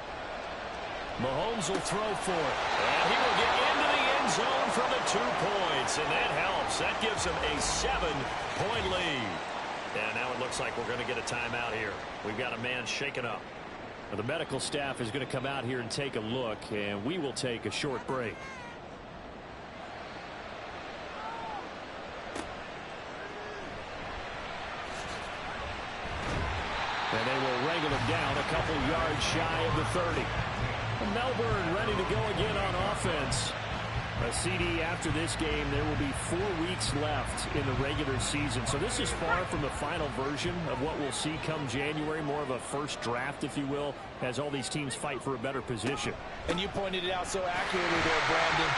Mahomes will throw for it. And he will get into the end zone for the 2 points. And that helps. That gives him a 7-point lead. And now it looks like we're going to get a timeout here. We've got a man shaken up. The medical staff is going to come out here and take a look, and we will take a short break. And they will wrangle him down a couple yards shy of the 30. Melbourne ready to go again on offense. A CD after this game. There will be 4 weeks left in the regular season. So this is far from the final version of what we'll see come January. More of a first draft, if you will, as all these teams fight for a better position. And you pointed it out so accurately there, Brandon.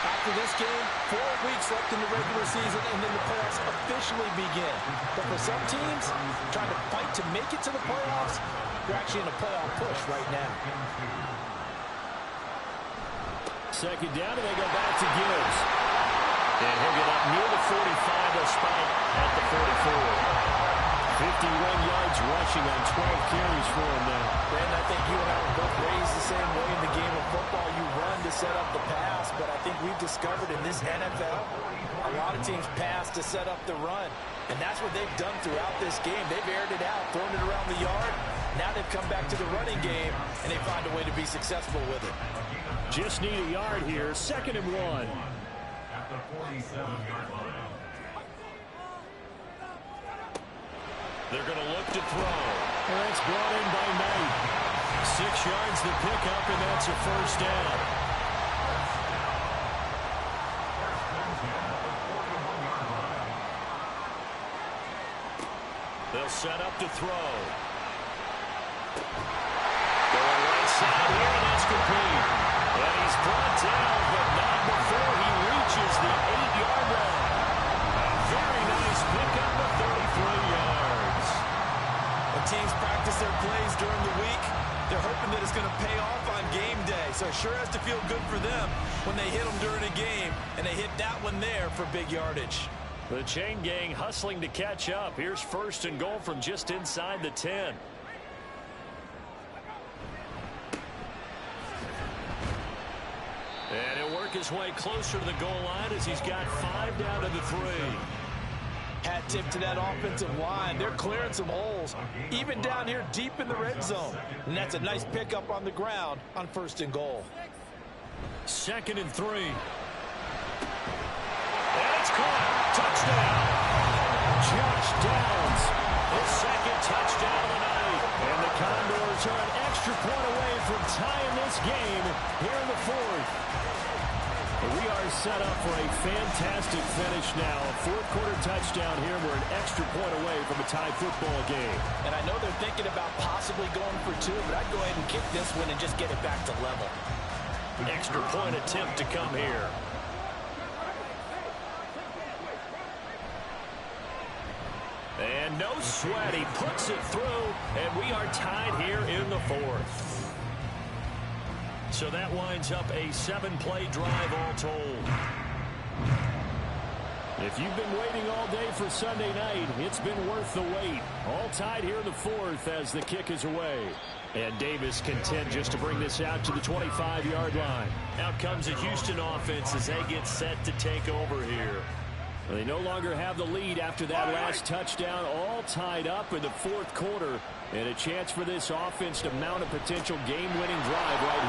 After this game, 4 weeks left in the regular season, and then the playoffs officially begin. But for some teams, trying to fight to make it to the playoffs, they're actually in a playoff push right now. 2nd down, and they go back to Gibbs. And he'll get up near the 45, a spike at the 44. 51 yards rushing on 12 carries for him now. Brandon, I think you and I were both raised the same way in the game of football. You run to set up the pass, but I think we've discovered in this NFL, a lot of teams pass to set up the run. And that's what they've done throughout this game. They've aired it out, thrown it around the yard. Now they've come back to the running game, and they find a way to be successful with it. Just need a yard here. 2nd and 1. at the 47-yard line. They're going to look to throw. And that's brought in by Knight. 6 yards the pickup, and that's a first down. They'll set up to throw. Going right side here, and that's complete. And he's brought down, but not before he reaches the 8-yard line. A very nice pickup of 33 yards. When teams practice their plays during the week, they're hoping that it's going to pay off on game day. So it sure has to feel good for them when they hit them during a game, and they hit that one there for big yardage. The chain gang hustling to catch up. Here's first and goal from just inside the 10. And he'll work his way closer to the goal line as he's got 5 down to the 3. Hat tip to that offensive line. They're clearing some holes, even down here deep in the red zone. And that's a nice pickup on the ground on first and goal. 2nd and 3. And it's caught. Touchdown. Josh Downs, his 2nd touchdown of the night. And the Condors are an extra point away from tying this game here in the 4th. We are set up for a fantastic finish now. A 4th-quarter touchdown here. We're an extra point away from a tie football game. And I know they're thinking about possibly going for 2, but I'd go ahead and kick this one and just get it back to level. Extra point attempt to come here. And no sweat. He puts it through, and we are tied here in the 4th. So that winds up a 7-play drive all told. If you've been waiting all day for Sunday night, it's been worth the wait. All tied here in the 4th as the kick is away. And Davis content just to bring this out to the 25-yard line. Out comes the Houston offense as they get set to take over here. They no longer have the lead after that last touchdown, all tied up in the 4th quarter, and a chance for this offense to mount a potential game-winning drive right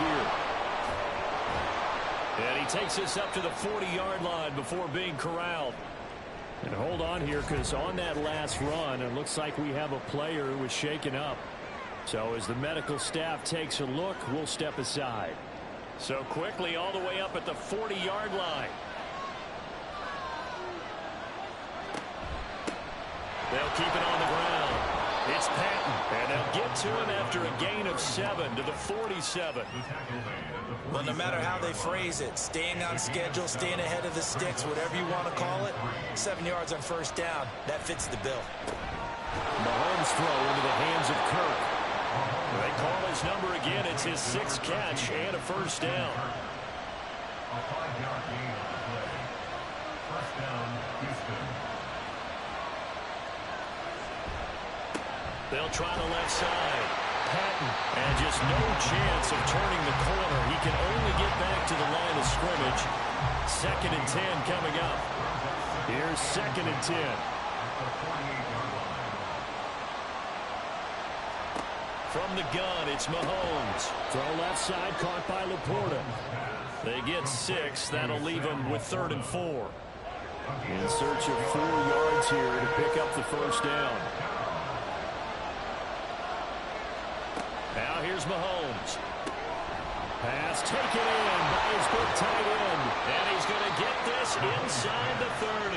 here. And he takes this up to the 40-yard line before being corralled. And hold on here, because on that last run, it looks like we have a player who was shaken up. So as the medical staff takes a look, we'll step aside. So quickly all the way up at the 40-yard line. They'll keep it on the ground. It's Patton, and they'll get to him after a gain of 7 to the 47. Well, no matter how they phrase it, staying on schedule, staying ahead of the sticks, whatever you want to call it, 7 yards on first down, that fits the bill. Mahomes throw into the hands of Kirk. They call his number again. It's his 6th catch and a first down. A 5-yard gain on the play. First down, Houston. They'll try the left side. Patton, and just no chance of turning the corner. He can only get back to the line of scrimmage. 2nd and 10 coming up. Here's 2nd and 10. From the gun, it's Mahomes. Throw left side, caught by Laporta. They get 6. That'll leave them with 3rd and 4. In search of 4 yards here to pick up the first down. Now here's Mahomes. Pass taken in by his big tight end. And he's going to get this inside the 30.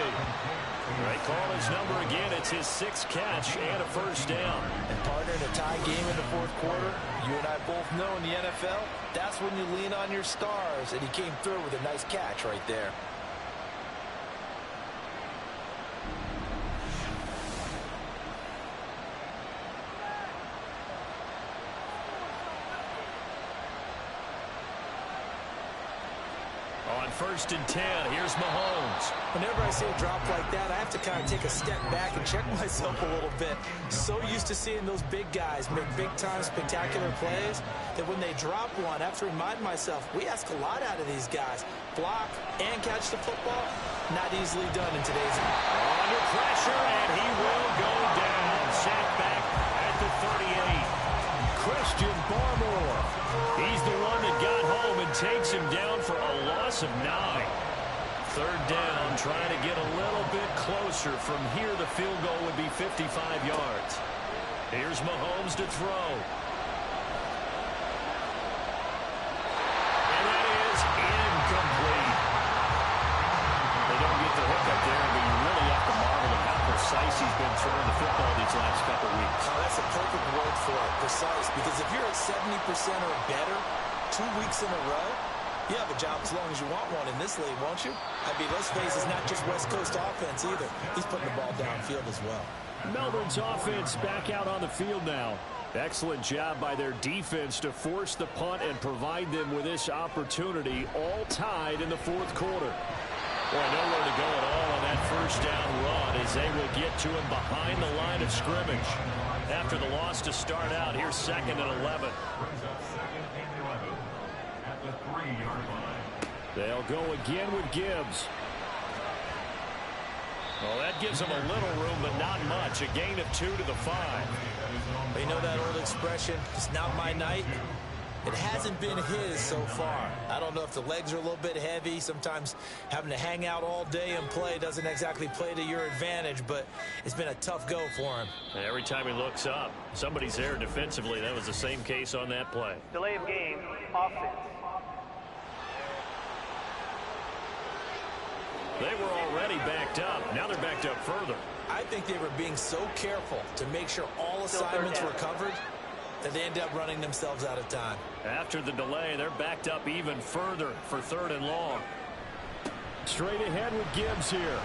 They call his number again. It's his 6th catch and a first down. And partner, in a tie game in the 4th quarter, you and I both know in the NFL, that's when you lean on your stars. And he came through with a nice catch right there. On 1st and 10, here's Mahomes. Whenever I see a drop like that, I have to kind of take a step back and check myself a little bit. So used to seeing those big guys make big-time spectacular plays that when they drop one, I have to remind myself, we ask a lot out of these guys. Block and catch the football, not easily done in today's game. Under pressure, and he will go down. Sacked back at the 38. Christian Barmore. He's the one that got home and takes him down for a loss of 9. Third down, trying to get a little bit closer. From here, the field goal would be 55 yards. Here's Mahomes to throw. And that is incomplete. They don't get the hook up there, but you really have to marvel at how precise he's been throwing the football these last couple weeks. Oh, that's a perfect word for it, precise. Because if you're at 70% or better 2 weeks in a row, you have a job as long as you want one in this league, won't you? I mean, let's face it, it's not just West Coast offense either. He's putting the ball downfield as well. Melbourne's offense back out on the field now. Excellent job by their defense to force the punt and provide them with this opportunity, all tied in the fourth quarter. Boy, nowhere to go at all on that first down run as they will get to him behind the line of scrimmage. After the loss to start out, here's 2nd and 11. They'll go again with Gibbs. Well, that gives them a little room, but not much. A gain of 2 to the 5. You know that old expression, it's not my night? It hasn't been his so far. I don't know if the legs are a little bit heavy. Sometimes having to hang out all day and play doesn't exactly play to your advantage, but it's been a tough go for him. And every time he looks up, somebody's there defensively. That was the same case on that play. Delay of game, offense. They were already backed up. Now they're backed up further. I think they were being so careful to make sure all assignments were covered that they ended up running themselves out of time. After the delay, they're backed up even further for 3rd and long. Straight ahead with Gibbs here.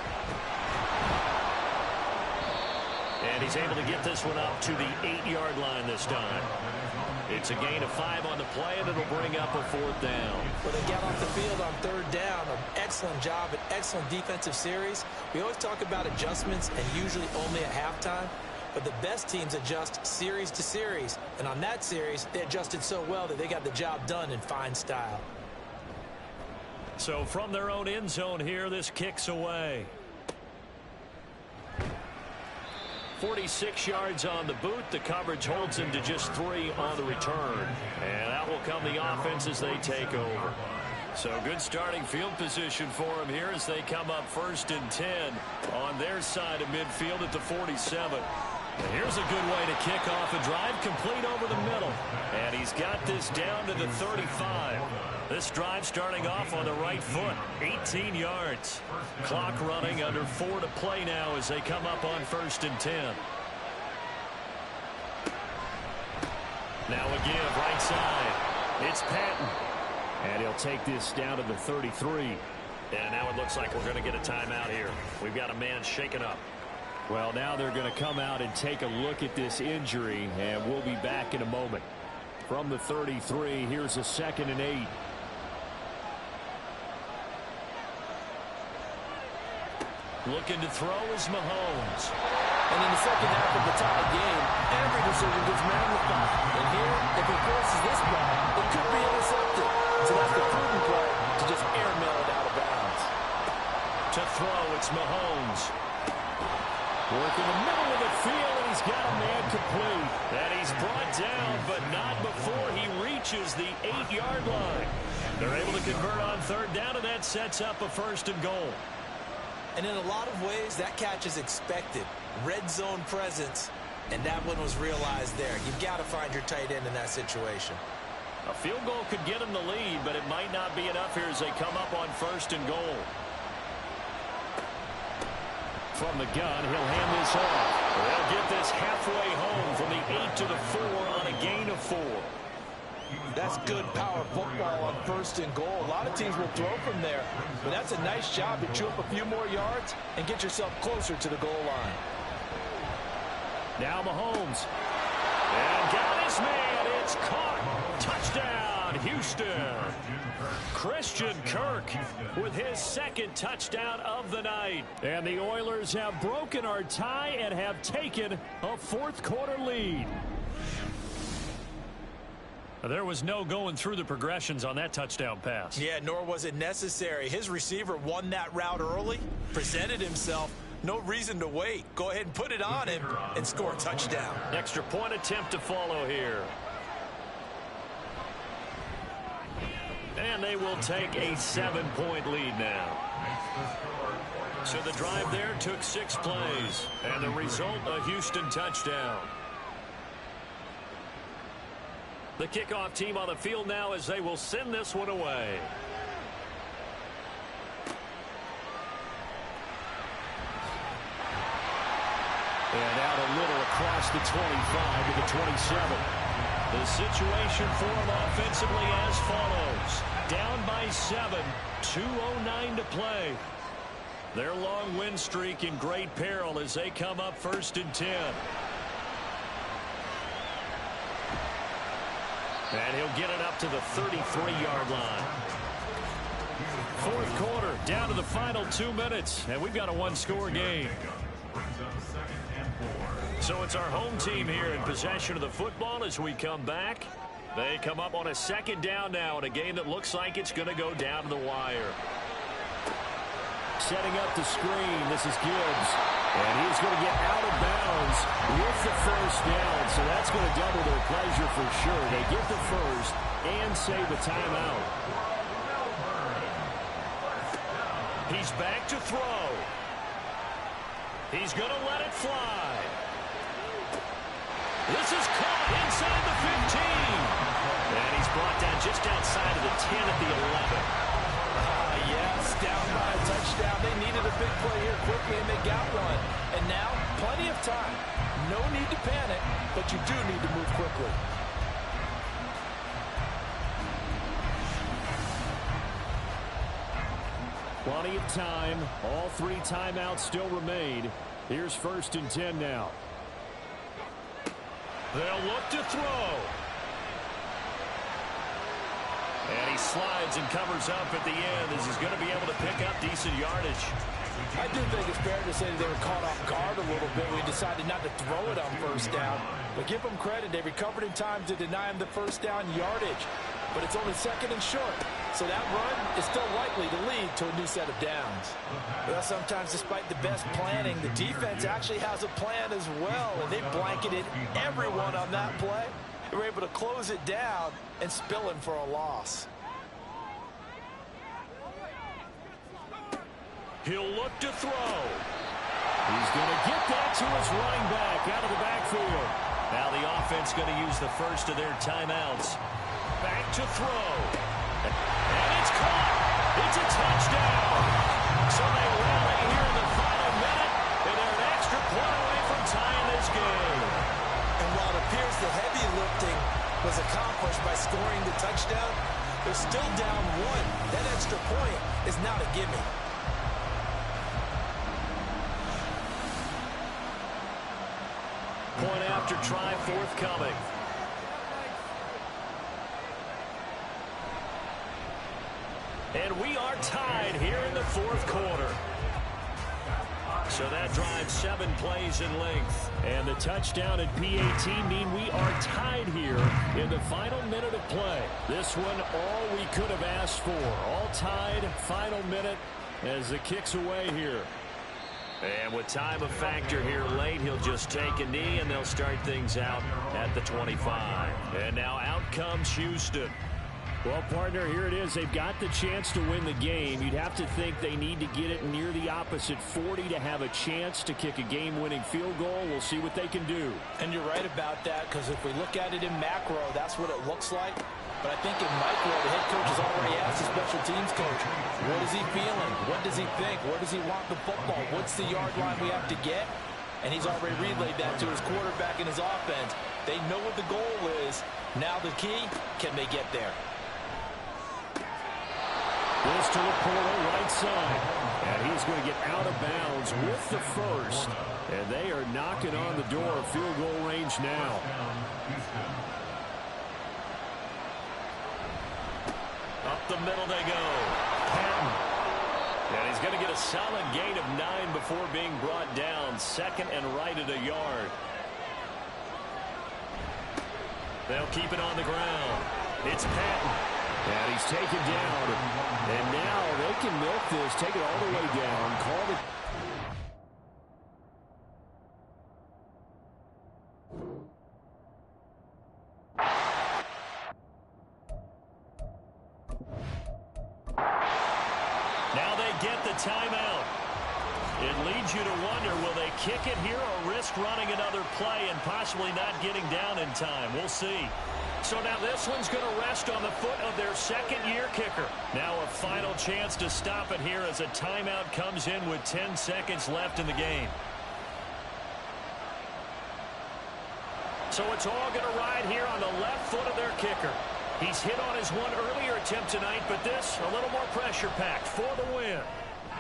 And he's able to get this one up to the 8-yard line this time. It's a gain of 5 on the play, and it'll bring up a 4th down. Well, they got off the field on 3rd down. An excellent job, an excellent defensive series. We always talk about adjustments, and usually only at halftime. But the best teams adjust series to series. And on that series, they adjusted so well that they got the job done in fine style. So from their own end zone here, this kicks away. 46 yards on the boot. The coverage holds him to just 3 on the return. And out will come the offense as they take over. So good starting field position for him here as they come up 1st and 10 on their side of midfield at the 47. And here's a good way to kick off a drive, complete over the middle. And he's got this down to the 35. This drive starting off on the right foot, 18 yards. Clock running, under 4 to play now as they come up on 1st and 10. Now a give right side. It's Patton. And he'll take this down to the 33. And now it looks like we're going to get a timeout here. We've got a man shaken up. Well, now they're going to come out and take a look at this injury, and we'll be back in a moment. From the 33, here's a 2nd and 8. Looking to throw is Mahomes. And in the second half of the tie game, every decision gets magnified. And here, if he forces this ball, it could be intercepted. So that's the prudent play to just airmail it out of bounds. To throw, it's Mahomes. Working the middle of the field, and he's got a man complete. And he's brought down, but not before he reaches the 8-yard line. They're able to convert on 3rd down, and that sets up a 1st and goal. And in a lot of ways, that catch is expected. Red zone presence, and that one was realized there. You've got to find your tight end in that situation. A field goal could get him the lead, but it might not be enough here as they come up on 1st and goal. From the gun, he'll hand this off. They'll get this halfway home from the 8 to the 4 on a gain of 4. That's good power football on 1st and goal. A lot of teams will throw from there, but that's a nice job to chew up a few more yards and get yourself closer to the goal line. Now Mahomes. And got his man. It's caught. Touchdown, Houston. Christian Kirk with his 2nd touchdown of the night. And the Oilers have broken our tie and have taken a 4th quarter lead. There was no going through the progressions on that touchdown pass. Yeah, nor was it necessary. His receiver won that route early, presented himself. No reason to wait. Go ahead and put it on him and score a touchdown. Extra point attempt to follow here. And they will take a 7-point lead now. So the drive there took 6 plays, and the result, a Houston touchdown. The kickoff team on the field now as they will send this one away. And out a little across the 25 to the 27. The situation for them offensively as follows. Down by 7, 2:09 to play. Their long win streak in great peril as they come up 1st and 10. And he'll get it up to the 33-yard line. 4th quarter, down to the final 2 minutes, and we've got a 1-score game. So it's our home team here in possession of the football as we come back. They come up on a 2nd down now in a game that looks like it's going to go down to the wire. Setting up the screen, this is Gibbs. And he's going to get out of bounds with the 1st down, so that's going to double their pleasure for sure. They get the 1st and save a timeout. He's back to throw. He's going to let it fly. This is caught inside the 15. And he's brought down just outside of the 10 at the 11. Yes, down by a touchdown. They needed a big play here quickly, and they got one. And now, plenty of time. No need to panic, but you do need to move quickly. Plenty of time. All 3 timeouts still remain. Here's 1st and 10 now. They'll look to throw. And he slides and covers up at the end as he's going to be able to pick up decent yardage. I do think it's fair to say that they were caught off guard a little bit. We decided not to throw it on 1st down. But give them credit. They recovered in time to deny him the 1st down yardage. But it's only 2nd and short. So that run is still likely to lead to a new set of downs. Well, sometimes despite the best planning, the defense actually has a plan as well. And they blanketed everyone on that play. They were able to close it down and spill him for a loss. He'll look to throw. He's going to get that to his running back out of the backfield. Now the offense going to use the 1st of their timeouts. Back to throw. And it's caught. It's a touchdown. So they rally here in the final minute, and they're an extra point away from tying this game. And while it appears the heavy lifting was accomplished by scoring the touchdown, they're still down 1. That extra point is not a gimme. Point after try forthcoming. And we are tied here in the 4th quarter. So that drives 7 plays in length. And the touchdown and PAT mean we are tied here in the final minute of play. This one, all we could have asked for. All tied, final minute as the kick's away here. And with time a factor here late, he'll just take a knee, and they'll start things out at the 25. And now out comes Houston. Well, partner, here it is. They've got the chance to win the game. You'd have to think they need to get it near the opposite 40 to have a chance to kick a game-winning field goal. We'll see what they can do. And you're right about that, because if we look at it in macro, that's what it looks like. But I think in micro, the head coach has already asked the special teams coach, what is he feeling? What does he think? Where does he want the football? What's the yard line we have to get? And he's already relayed that to his quarterback and his offense. They know what the goal is. Now the key, can they get there? This to Laporta, right side. And he's going to get out of bounds with the 1st. And they are knocking on the door of field goal range now. Up the middle they go. Patton. And he's going to get a solid gain of 9 before being brought down. 2nd and right at a yard. They'll keep it on the ground. It's Patton. And he's taken down. And now they can milk this, take it all the way down, call it. Now they get the timeout. it leads you to wonder, will they kick it here or risk running another play and possibly not getting down in time? We'll see. So now this one's going to rest on the foot of their second-year kicker. Now a final chance to stop it here as a timeout comes in with 10 seconds left in the game. So it's all going to ride here on the left foot of their kicker. He's hit on his one earlier attempt tonight, but this a little more pressure-packed for the win.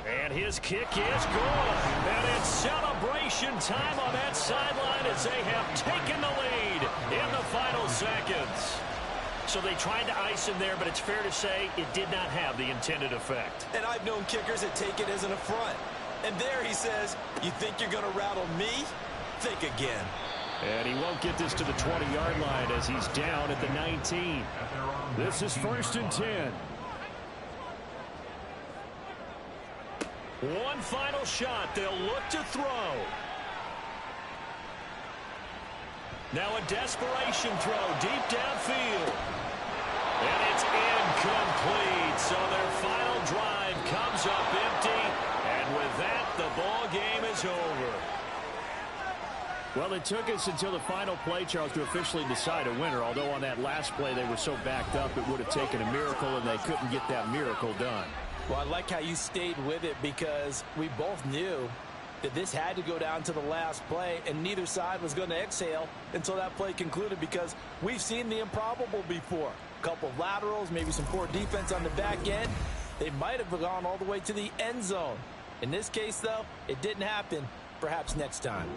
And his kick is good. And it's celebration time on that sideline as they have taken the lead in the final seconds. So they tried to ice him there, but it's fair to say it did not have the intended effect. And I've known kickers that take it as an affront. And there he says, you think you're going to rattle me? Think again. And he won't get this to the 20-yard line as he's down at the 19. This is 1st and 10. One final shot. They'll look to throw. Now a desperation throw deep downfield. And it's incomplete. So their final drive comes up empty. And with that, the ball game is over. Well, it took us until the final play, Charles, to officially decide a winner. Although on that last play they were so backed up it would have taken a miracle, and they couldn't get that miracle done. Well, I like how you stayed with it because we both knew that this had to go down to the last play, and neither side was going to exhale until that play concluded because we've seen the improbable before. A couple of laterals, maybe some poor defense on the back end. They might have gone all the way to the end zone. In this case, though, it didn't happen. Perhaps next time.